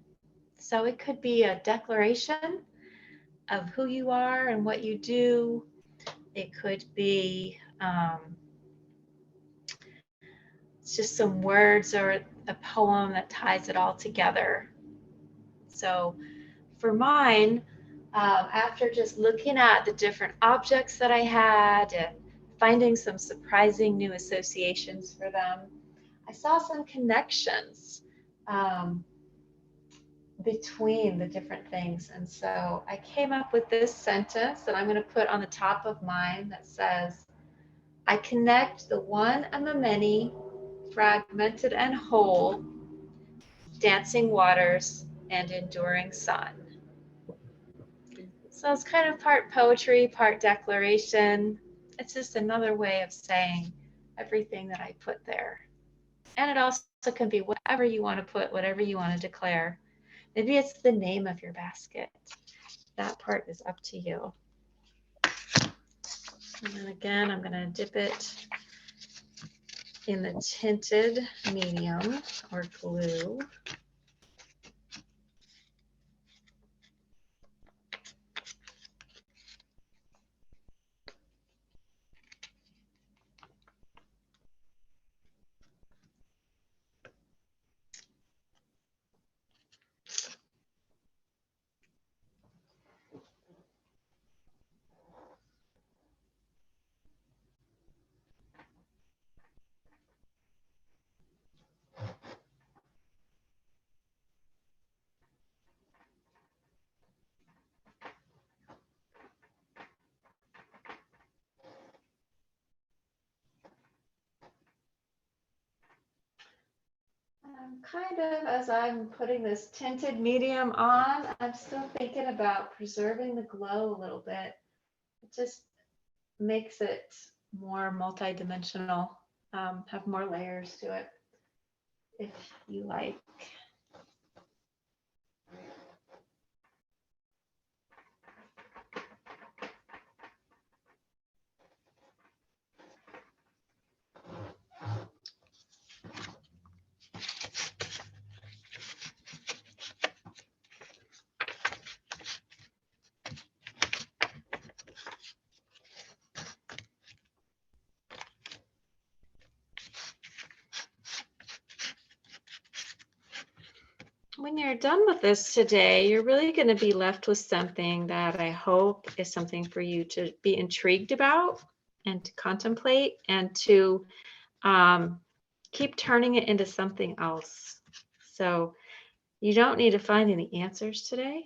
So it could be a declaration of who you are and what you do. It could be it's just some words or a poem that ties it all together. So for mine, after just looking at the different objects that I had and finding some surprising new associations for them, I saw some connections between the different things. And so I came up with this sentence that I'm going to put on the top of mine that says, I connect the one and the many, fragmented and whole, dancing waters and enduring sun. So it's kind of part poetry, part declaration. It's just another way of saying everything that I put there. And it also can be whatever you want to put, whatever you want to declare. Maybe it's the name of your basket. That part is up to you. And then again, I'm going to dip it in the tinted medium or glue. Kind of, as I'm putting this tinted medium on, I'm still thinking about preserving the glow a little bit. It just makes it more multi-dimensional, have more layers to it, if you like. When you're done with this today, you're really going to be left with something that I hope is something for you to be intrigued about and to contemplate and to keep turning it into something else. So you don't need to find any answers today,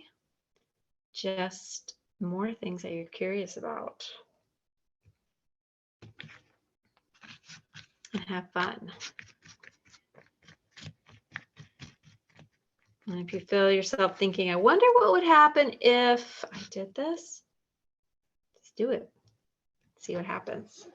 just more things that you're curious about. And have fun. And if you feel yourself thinking, I wonder what would happen if I did this, just do it. See what happens.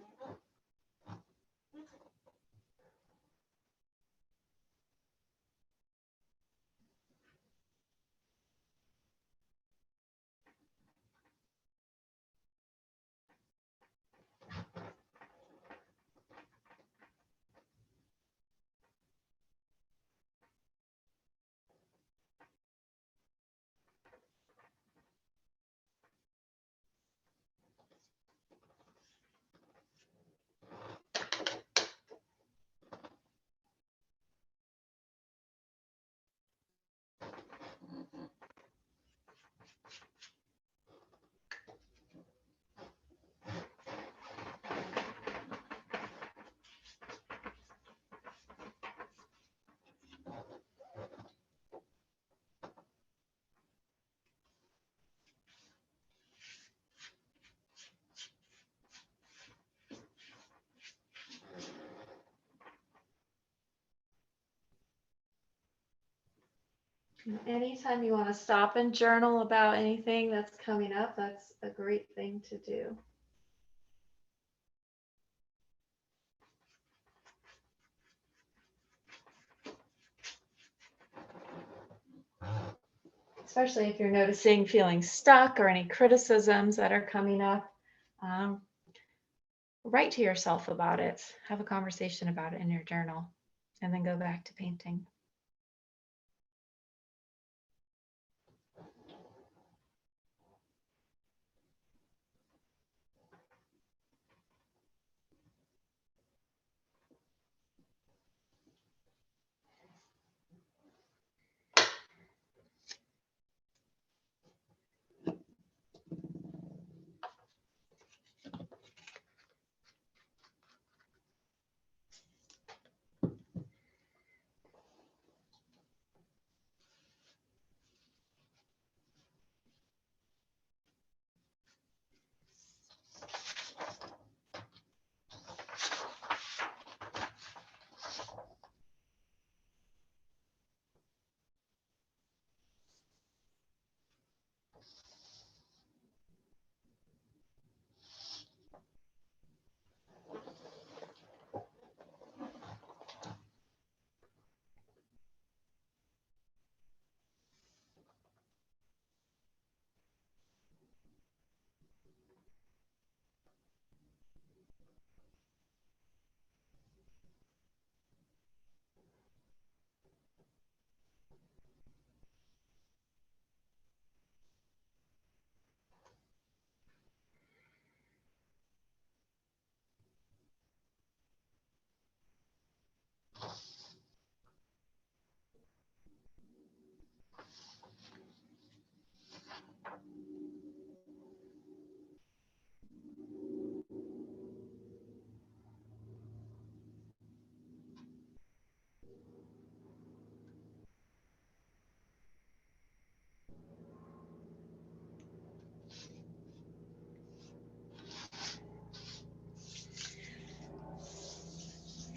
Anytime you want to stop and journal about anything that's coming up, that's a great thing to do. Especially if you're noticing feeling stuck or any criticisms that are coming up. Write to yourself about it. Have a conversation about it in your journal, and then go back to painting.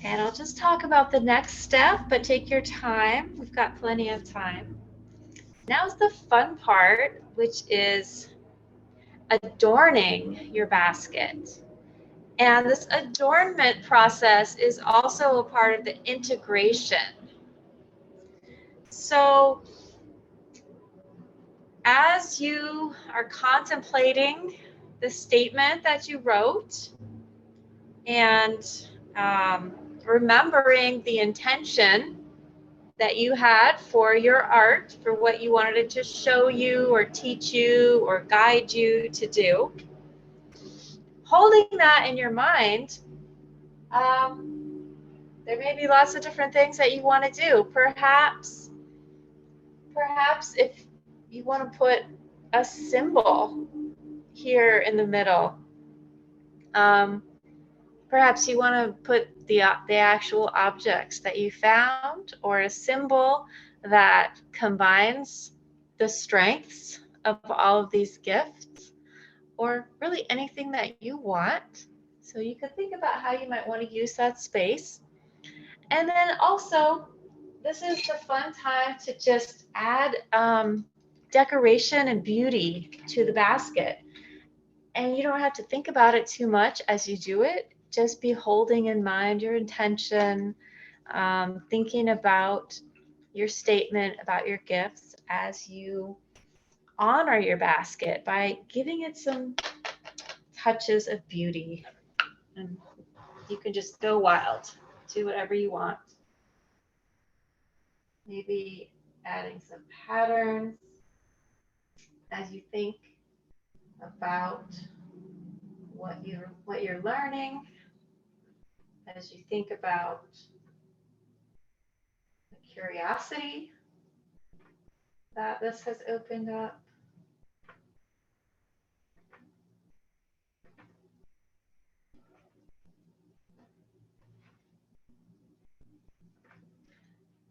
And I'll just talk about the next step, but take your time. We've got plenty of time. Now's the fun part, which is adorning your basket. And this adornment process is also a part of the integration. So as you are contemplating the statement that you wrote and remembering the intention that you had for your art, for what you wanted it to show you or teach you or guide you to do, holding that in your mind, there may be lots of different things that you want to do. Perhaps if you want to put a symbol here in the middle, perhaps you want to put the actual objects that you found, or a symbol that combines the strengths of all of these gifts, or really anything that you want. So you could think about how you might want to use that space. And then also, this is the fun time to just add decoration and beauty to the basket. And you don't have to think about it too much as you do it. Just be holding in mind your intention, thinking about your statement about your gifts as you honor your basket by giving it some touches of beauty. And you can just go wild, do whatever you want. Maybe adding some patterns as you think about what you're learning, as you think about the curiosity that this has opened up.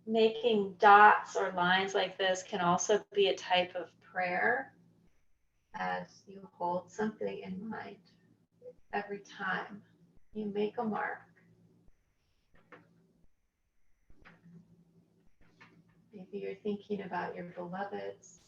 Making dots or lines like this can also be a type of prayer as you hold something in mind every time you make a mark. Maybe you're thinking about your beloveds.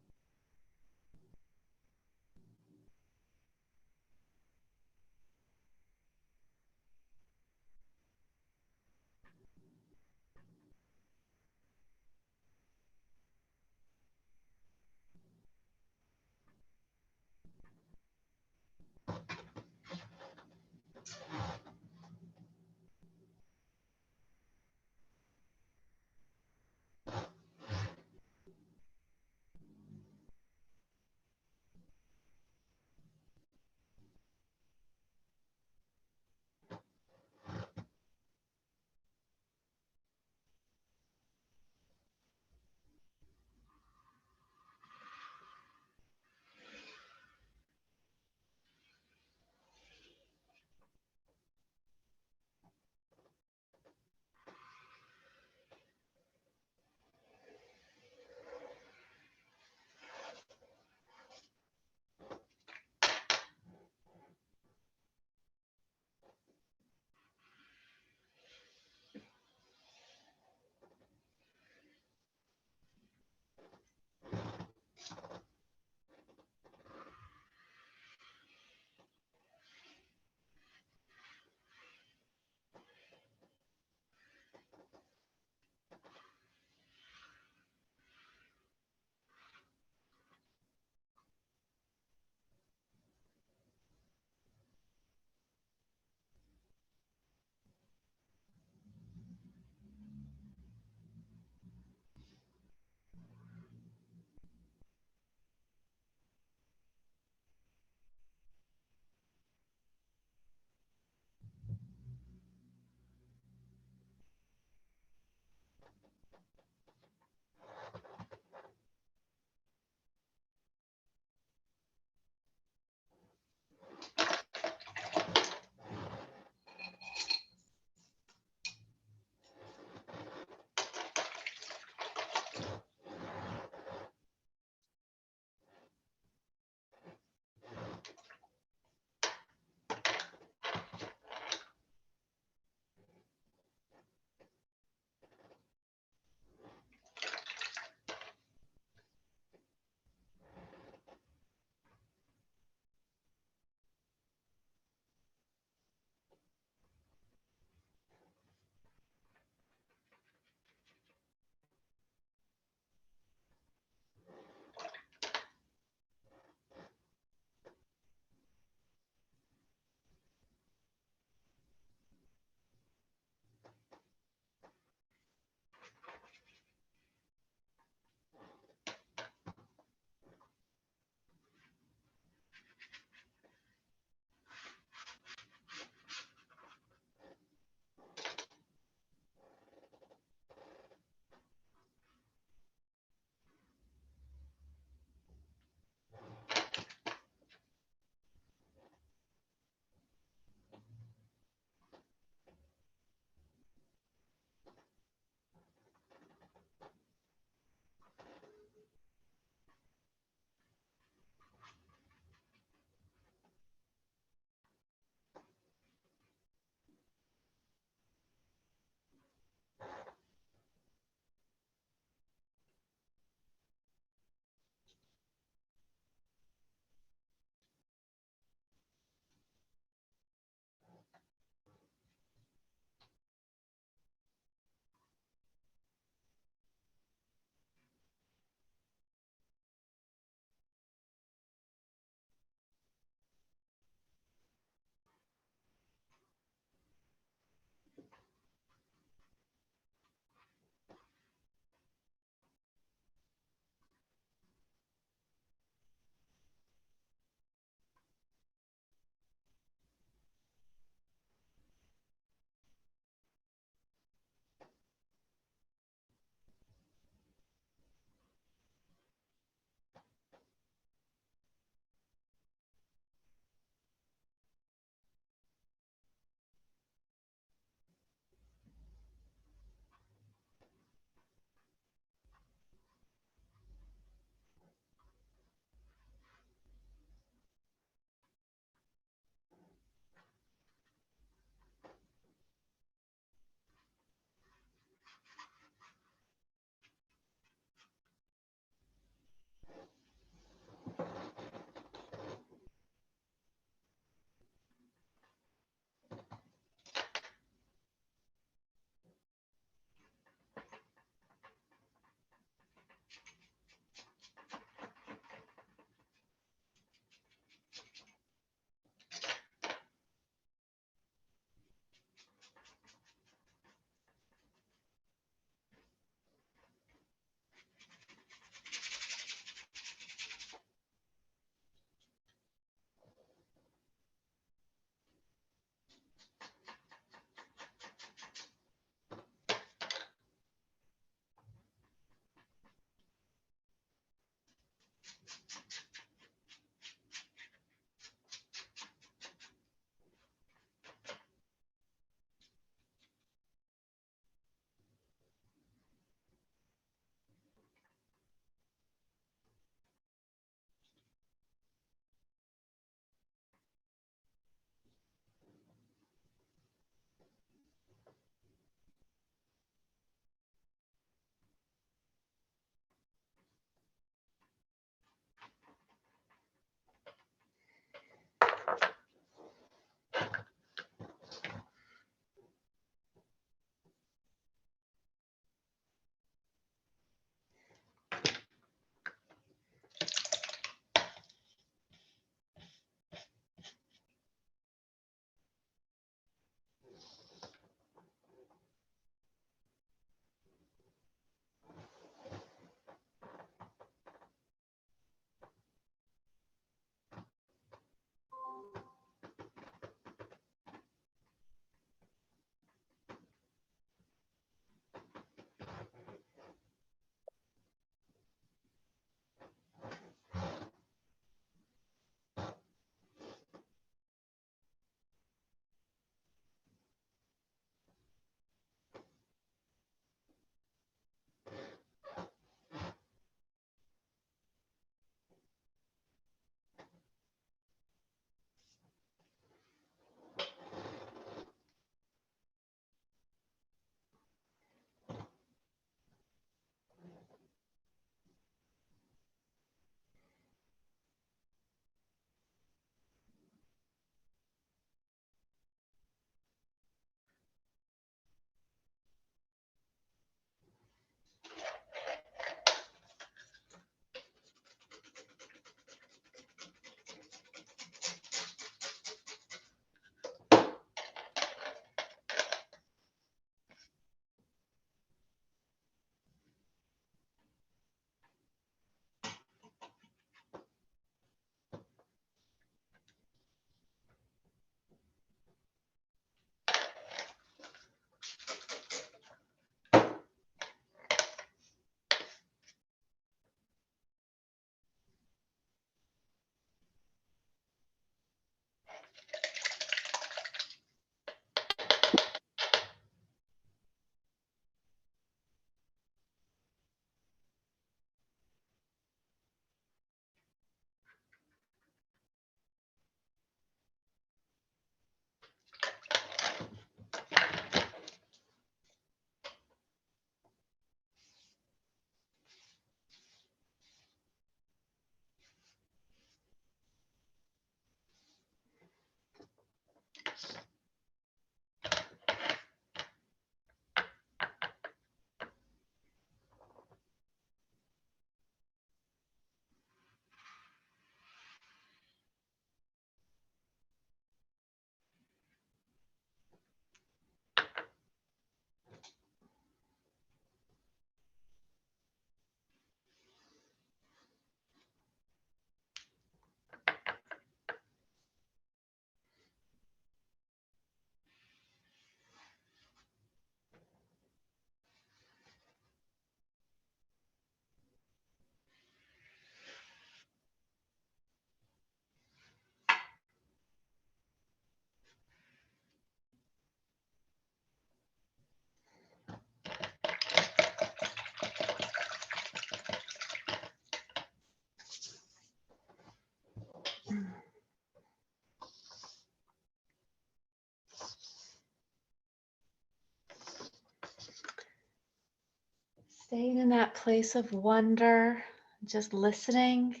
Staying in that place of wonder, just listening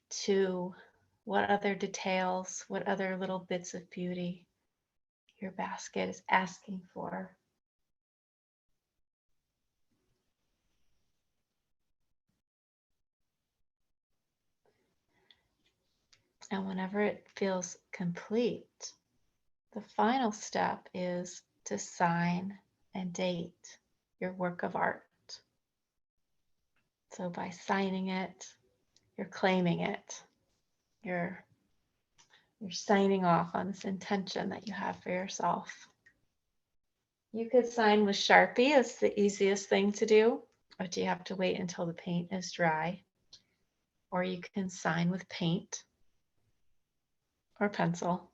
to what other details, what other little bits of beauty your basket is asking for. And whenever it feels complete, the final step is to sign and date your work of art. So by signing it, you're claiming it. You're signing off on this intention that you have for yourself. You could sign with Sharpie. It's the easiest thing to do, but you have to wait until the paint is dry. Or you can sign with paint or pencil.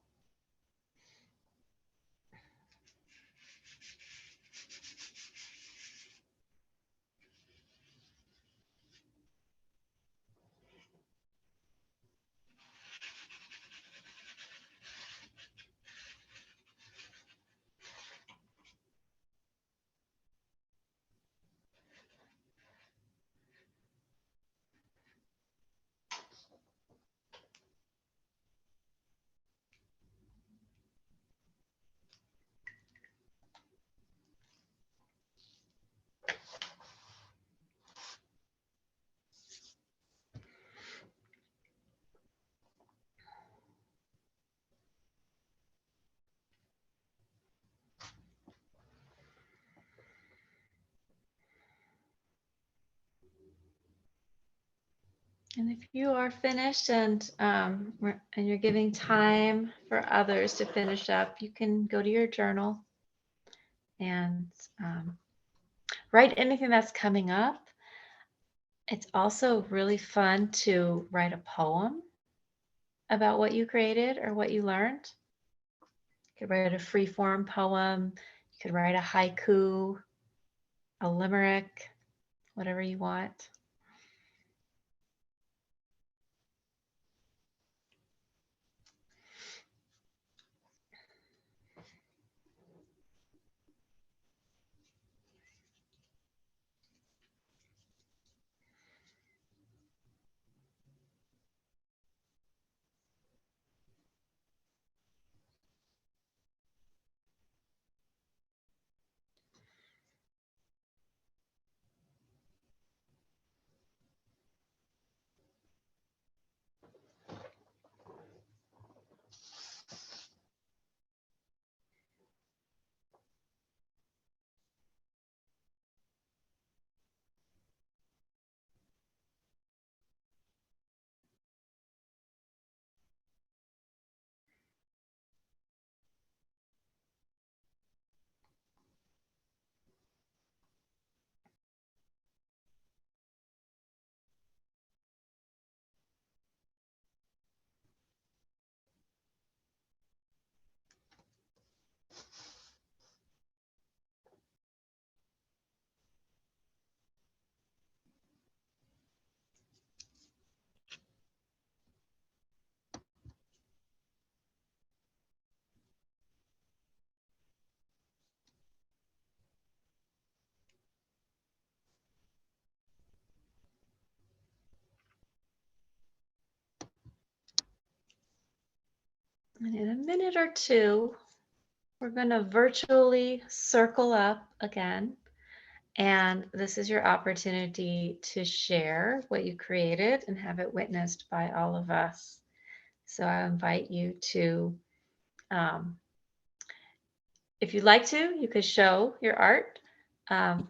And if you are finished and you're giving time for others to finish up, you can go to your journal and write anything that's coming up. It's also really fun to write a poem about what you created or what you learned. You could write a free form poem. You could write a haiku, a limerick, whatever you want. And in a minute or two, we're going to virtually circle up again. And this is your opportunity to share what you created and have it witnessed by all of us. So I invite you to, if you'd like to, you could show your art. You can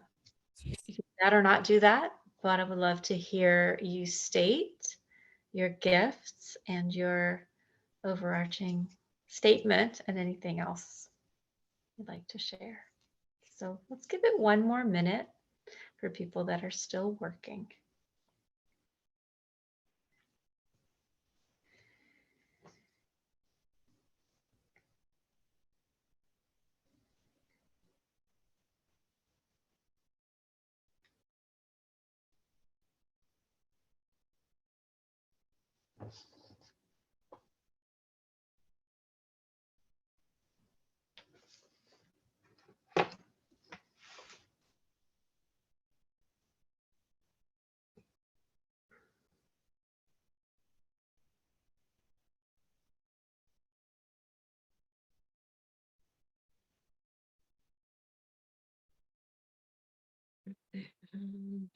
do that or not do that, but I would love to hear you state your gifts and your overarching statement and anything else you'd like to share. So let's give it one more minute for people that are still working. And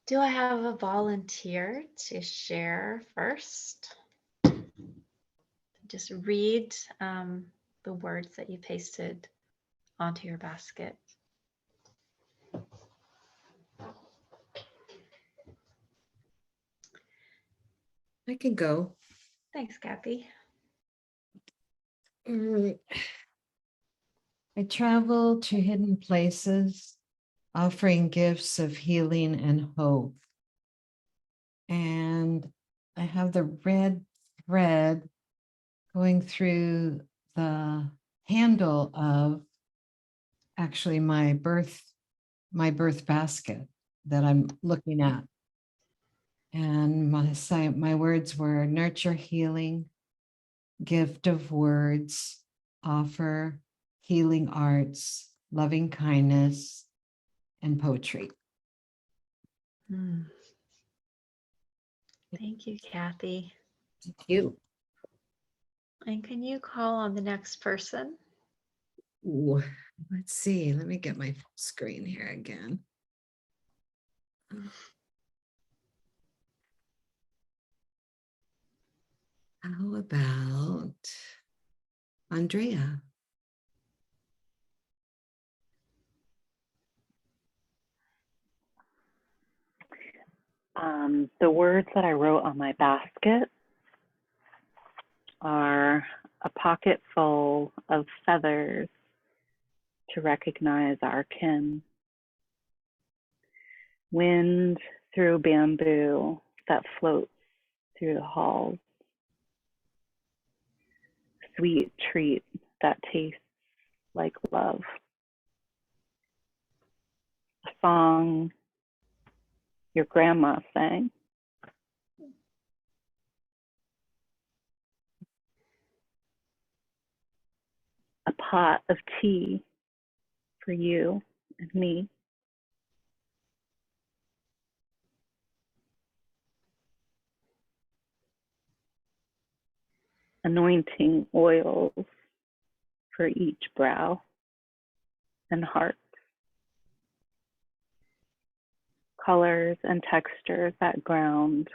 Do I have a volunteer to share first? Just read the words that you pasted onto your basket. I can go. Thanks, Kathy. I travel to hidden places, offering gifts of healing and hope. And I have the red thread going through the handle of actually my birth basket that I'm looking at. And my words were nurture healing, gift of words, offer healing arts, loving kindness, and poetry. Thank you, Kathy. Thank you. And can you call on the next person? Ooh, let's see. Let me get my screen here again. How about Andrea? The words that I wrote on my basket are a pocket full of feathers to recognize our kin. Wind through bamboo that floats through the halls. Sweet treat that tastes like love. A song your grandma sang. A pot of tea for you and me. Anointing oils for each brow and heart. Colors and textures that ground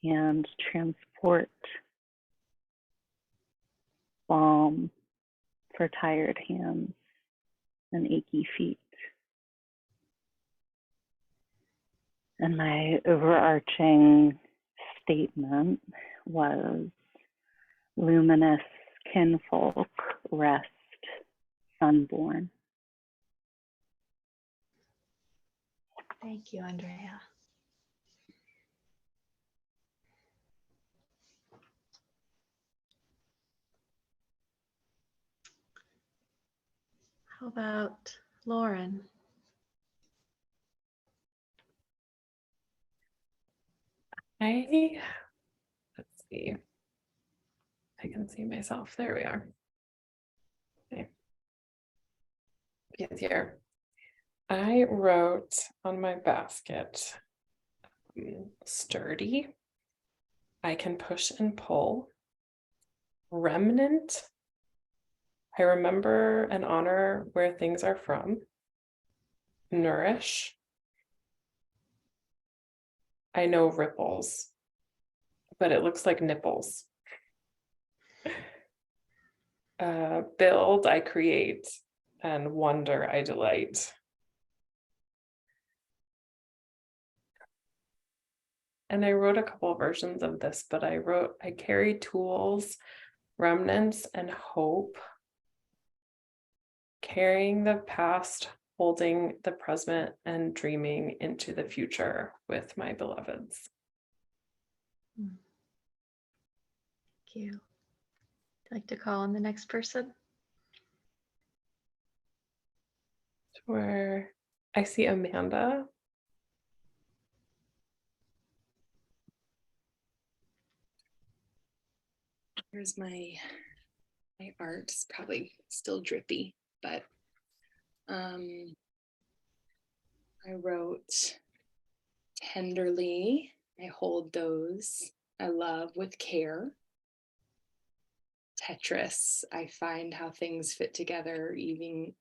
and transport. Balm for tired hands and achy feet. And my overarching statement was luminous kinfolk rest sunborn. Thank you, Andrea. How about Lauren? Let's see. I can see myself. There we are. Okay. Get here. I wrote on my basket, sturdy. I can push and pull. Remnant. I remember and honor where things are from. Nourish. I know ripples, but it looks like nipples. Build, I create, and wonder, I delight. And I wrote a couple of versions of this, but I carry tools, remnants, and hope. Carrying the past, holding the present, and dreaming into the future with my beloveds. Thank you. like to call on the next person? Sure. I see Amanda. Here's my art. It's probably still drippy, but I wrote tenderly. I hold those I love with care. Tetris. I find how things fit together, even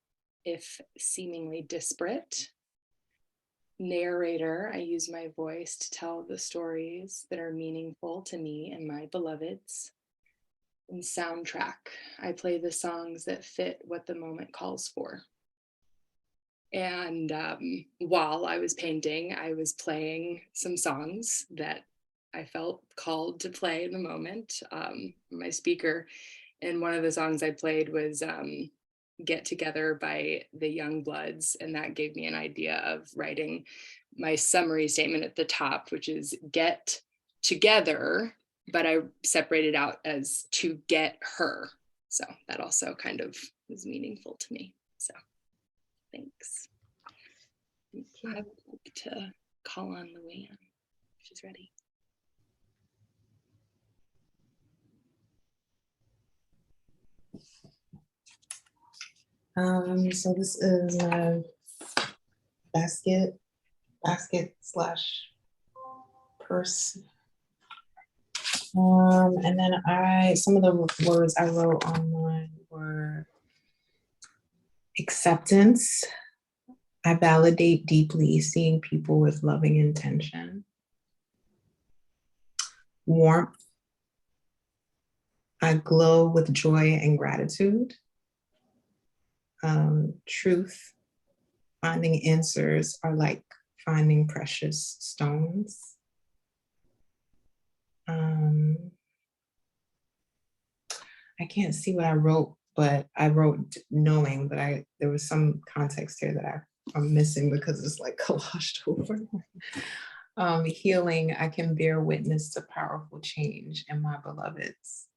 if seemingly disparate. Narrator. I use my voice to tell the stories that are meaningful to me and my beloveds. And soundtrack. I play the songs that fit what the moment calls for. And while I was painting, I was playing some songs that I felt called to play in the moment. My speaker, and one of the songs I played was Get Together by the Youngbloods. And that gave me an idea of writing my summary statement at the top, which is get together, but I separated out as to get her. So that also kind of was meaningful to me. So thanks. I would like to call on Luann if she's ready. So this is a basket slash purse. And then some of the words I wrote on mine were acceptance. I validate deeply seeing people with loving intention. Warmth. I glow with joy and gratitude. Truth. Finding answers are like finding precious stones. I can't see what I wrote, but I wrote knowing, but there was some context here that I'm missing because it's like collaged over. Healing, I can bear witness to powerful change in my beloveds.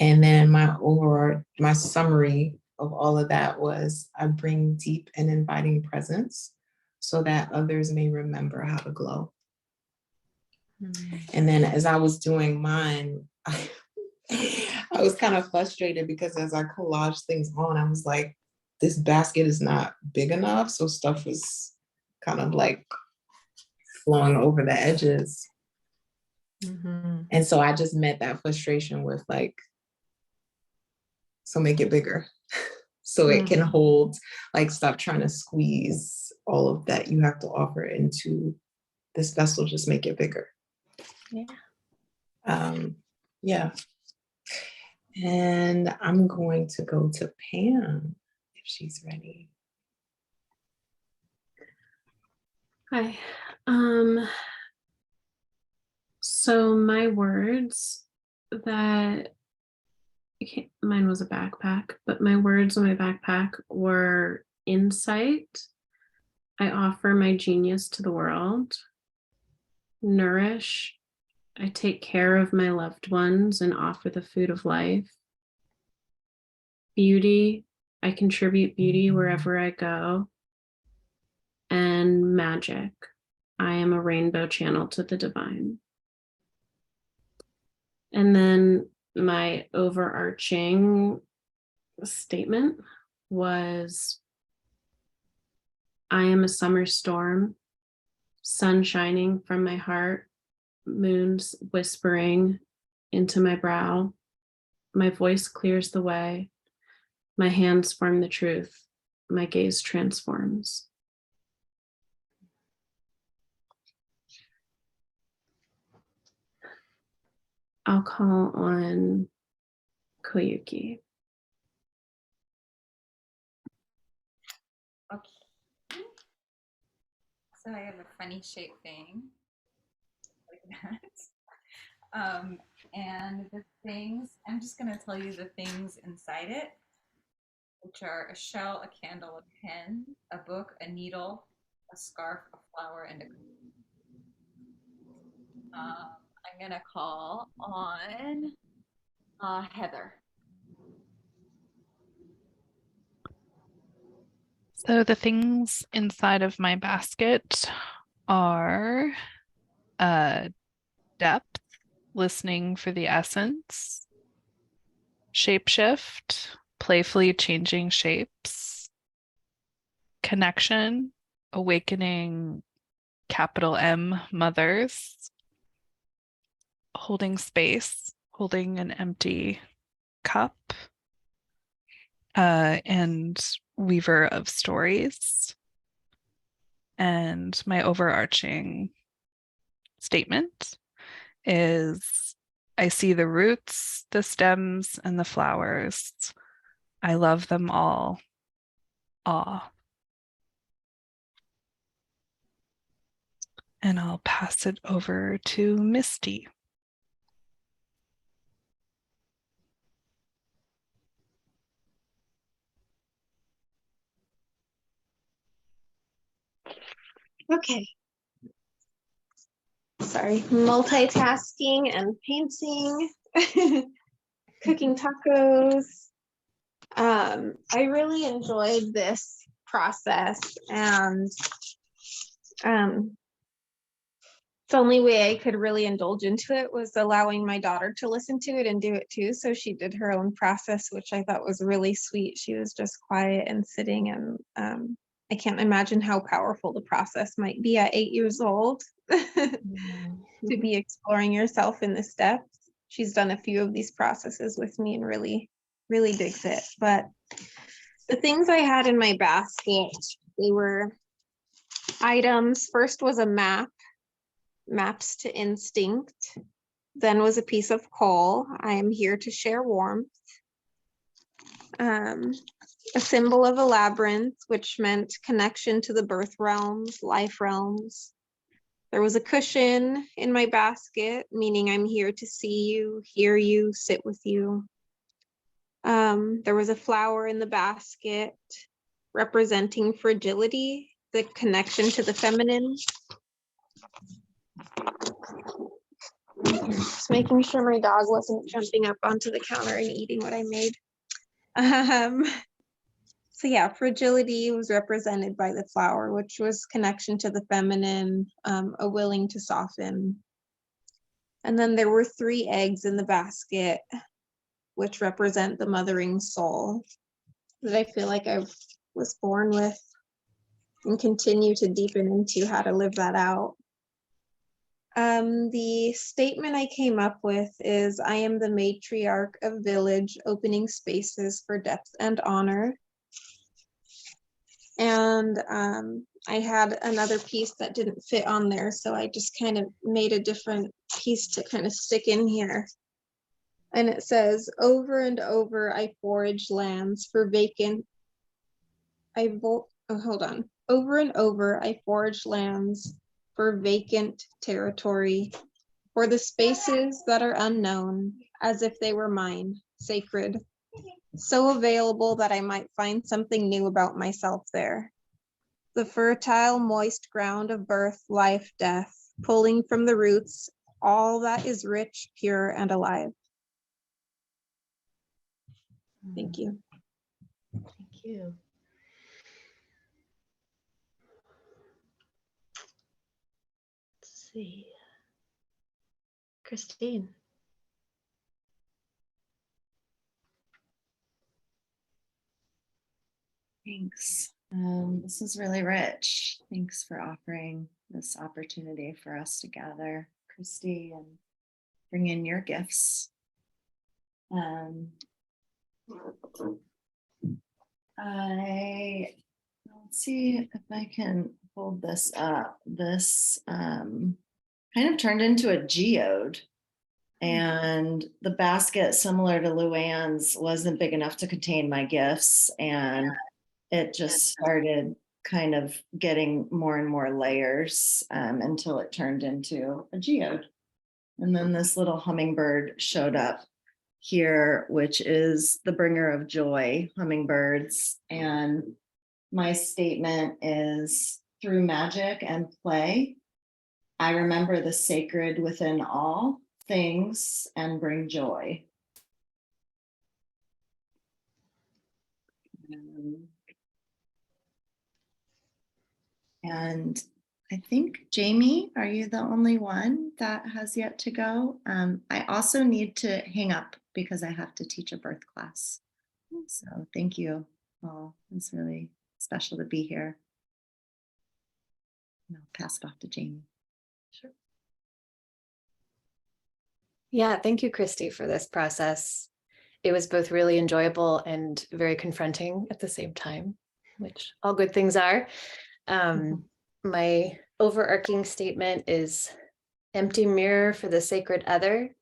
And then my summary of all of that was, I bring deep and inviting presence so that others may remember how to glow. And then as I was doing mine, I was kind of frustrated because as I collaged things on, I was like, this basket is not big enough. So stuff was kind of like flowing over the edges. And so I just met that frustration with like, so make it bigger. So it can hold, like stop trying to squeeze all of that you have to offer into this vessel, just make it bigger. Yeah. And I'm going to go to Pam if she's ready. Hi. So my words that mine was a backpack, but my words in my backpack were insight. I offer my genius to the world. Nourish. I take care of my loved ones and offer the food of life. Beauty. I contribute beauty wherever I go. And magic. I am a rainbow channel to the divine. And then my overarching statement was, I am a summer storm, sun shining from my heart, moons whispering into my brow. My voice clears the way. My hands form the truth. My gaze transforms. I'll call on Koyuki. Okay. So I have a funny shaped thing like that. And the things, I'm just going to tell you the things inside it, which are a shell, a candle, a pen, a book, a needle, a scarf, a flower, and a I'm going to call on Heather. So the things inside of my basket are depth, listening for the essence, shapeshift, playfully changing shapes, connection, awakening capital M mothers, holding space, holding an empty cup, and weaver of stories. And my overarching statement is I see the roots, the stems, and the flowers. I love them all. Awe. And I'll pass it over to Misty. Okay. Sorry, multitasking and painting, cooking tacos. I really enjoyed this process, and the only way I could really indulge into it was allowing my daughter to listen to it and do it too. So she did her own process, which I thought was really sweet. She was just quiet and sitting, and I can't imagine how powerful the process might be at 8 years old to be exploring yourself in this depth. She's done a few of these processes with me and really, really digs it. But the things I had in my basket, they were items. First was a map, maps to instinct. Then was a piece of coal. I am here to share warmth. A symbol of a labyrinth, which meant connection to the birth realms, life realms. There was a cushion in my basket, meaning I'm here to see you, hear you, sit with you. There was a flower in the basket representing fragility, the connection to the feminine. Just making sure my dog wasn't jumping up onto the counter and eating what I made. So yeah, fragility was represented by the flower, which was connection to the feminine, a willing to soften. And then there were 3 eggs in the basket, which represent the mothering soul that I feel like I was born with and continue to deepen into how to live that out. The statement I came up with is, I am the matriarch of village, opening spaces for depth and honor. And I had another piece that didn't fit on there, so I just kind of made a different piece to kind of stick in here. And it says, over and over I forage lands for vacant. Over and over I forage lands for vacant territory, for the spaces that are unknown, as if they were mine, sacred, so available that I might find something new about myself there. The fertile, moist ground of birth, life, death, pulling from the roots all that is rich, pure, and alive. Thank you. Thank you. Let's see. Christine. Thanks. This is really rich. Thanks for offering this opportunity for us to gather, Christy, and bring in your gifts. Let's see if I can hold this up. This kind of turned into a geode, and the basket, similar to Luann's, wasn't big enough to contain my gifts, and it just started kind of getting more and more layers until it turned into a geode. And then this little hummingbird showed up here, which is the bringer of joy, hummingbirds. And my statement is, through magic and play, I remember the sacred within all things and bring joy. And I think, Jamie, are you the only one that has yet to go? I also need to hang up because I have to teach a birth class. So thank you all. It's really special to be here. And I'll pass it off to Jamie. Sure. Yeah, thank you, Christy, for this process. It was both really enjoyable and very confronting at the same time, which all good things are. My overarching statement is empty mirror for the sacred other,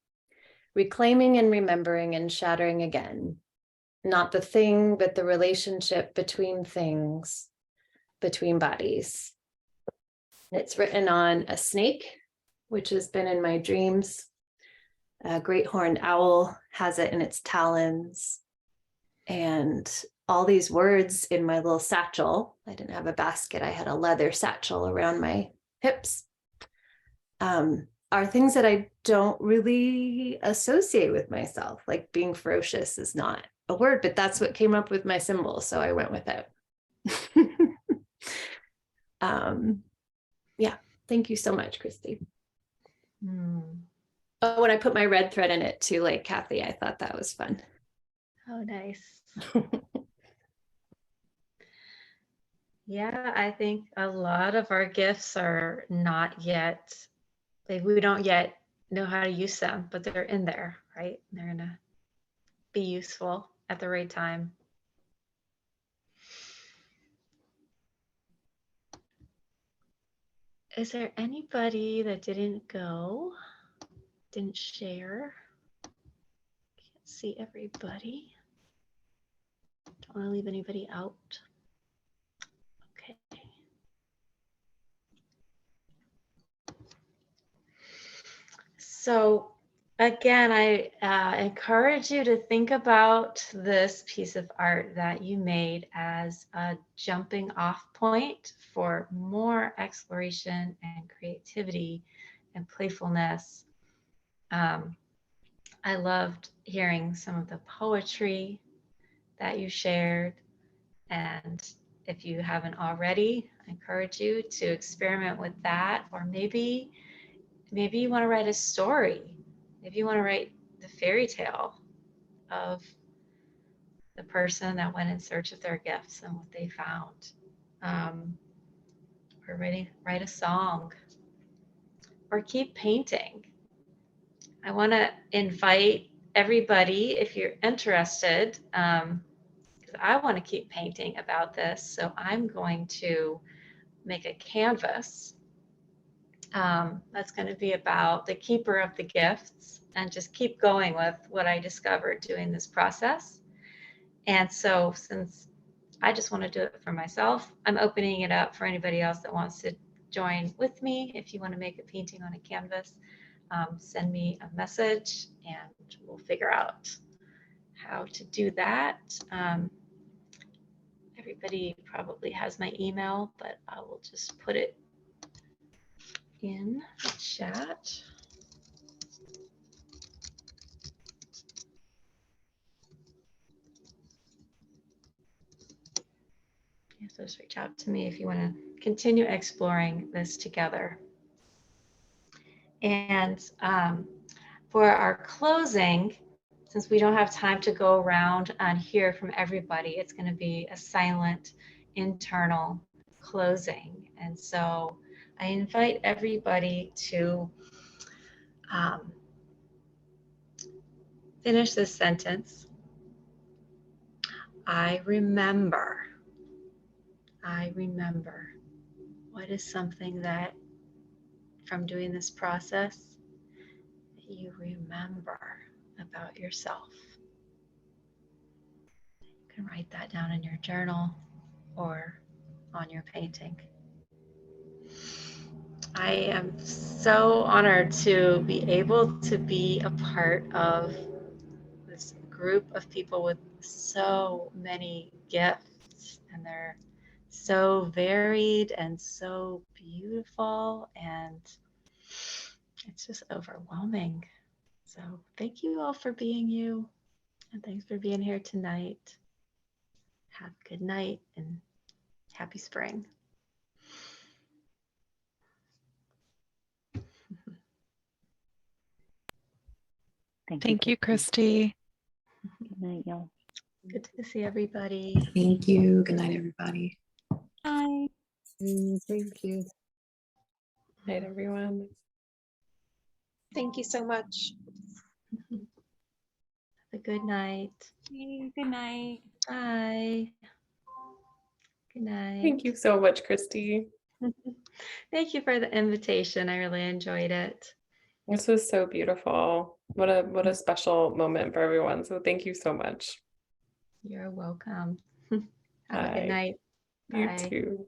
reclaiming and remembering and shattering again. Not the thing, but the relationship between things, between bodies. It's written on a snake, which has been in my dreams. A great horned owl has it in its talons. And all these words in my little satchel. I didn't have a basket. I had a leather satchel around my hips. Are things that I don't really associate with myself. Like being ferocious is not a word, but that's what came up with my symbol. So I went with it. Yeah, thank you so much, Christy. Oh, and I put my red thread in it too, like Kathy. I thought that was fun. Oh, nice. Yeah, I think a lot of our gifts are not yet, we don't yet know how to use them, but they're in there, right? They're gonna be useful at the right time. Is there anybody that didn't go, didn't share? Can't see everybody. Don't want to leave anybody out. Okay. So again, I encourage you to think about this piece of art that you made as a jumping off point for more exploration and creativity and playfulness. I loved hearing some of the poetry that you shared. And if you haven't already, I encourage you to experiment with that. Or maybe you want to write a story. Maybe you want to write the fairy tale of the person that went in search of their gifts and what they found. Or write a song. Or keep painting. I want to invite everybody, if you're interested, because I want to keep painting about this. So I'm going to make a canvas that's going to be about the keeper of the gifts and just keep going with what I discovered doing this process. And so since I just want to do it for myself, I'm opening it up for anybody else that wants to join with me. If you want to make a painting on a canvas, send me a message and we'll figure out how to do that. Everybody probably has my email, but I will just put it in the chat. So just reach out to me if you want to continue exploring this together. And for our closing, since we don't have time to go around and hear from everybody, it's going to be a silent internal closing. And so I invite everybody to finish this sentence. I remember. What is something that from doing this process that you remember about yourself? You can write that down in your journal or on your painting. I am so honored to be able to be a part of this group of people with so many gifts, and they're so varied and so beautiful, and it's just overwhelming. So thank you all for being you, and thanks for being here tonight. Have a good night and happy spring. Thank you, Christy. Good night, y'all. Good to see everybody. Thank you. Good night, everybody. Bye. Thank you. Night, everyone. Thank you so much. Have a good night. Good night. Bye. Good night. Thank you so much, Christy. Thank you for the invitation. I really enjoyed it. This was so beautiful. What a special moment for everyone. So thank you so much. You're welcome. Have a good Bye. night. You Bye. too.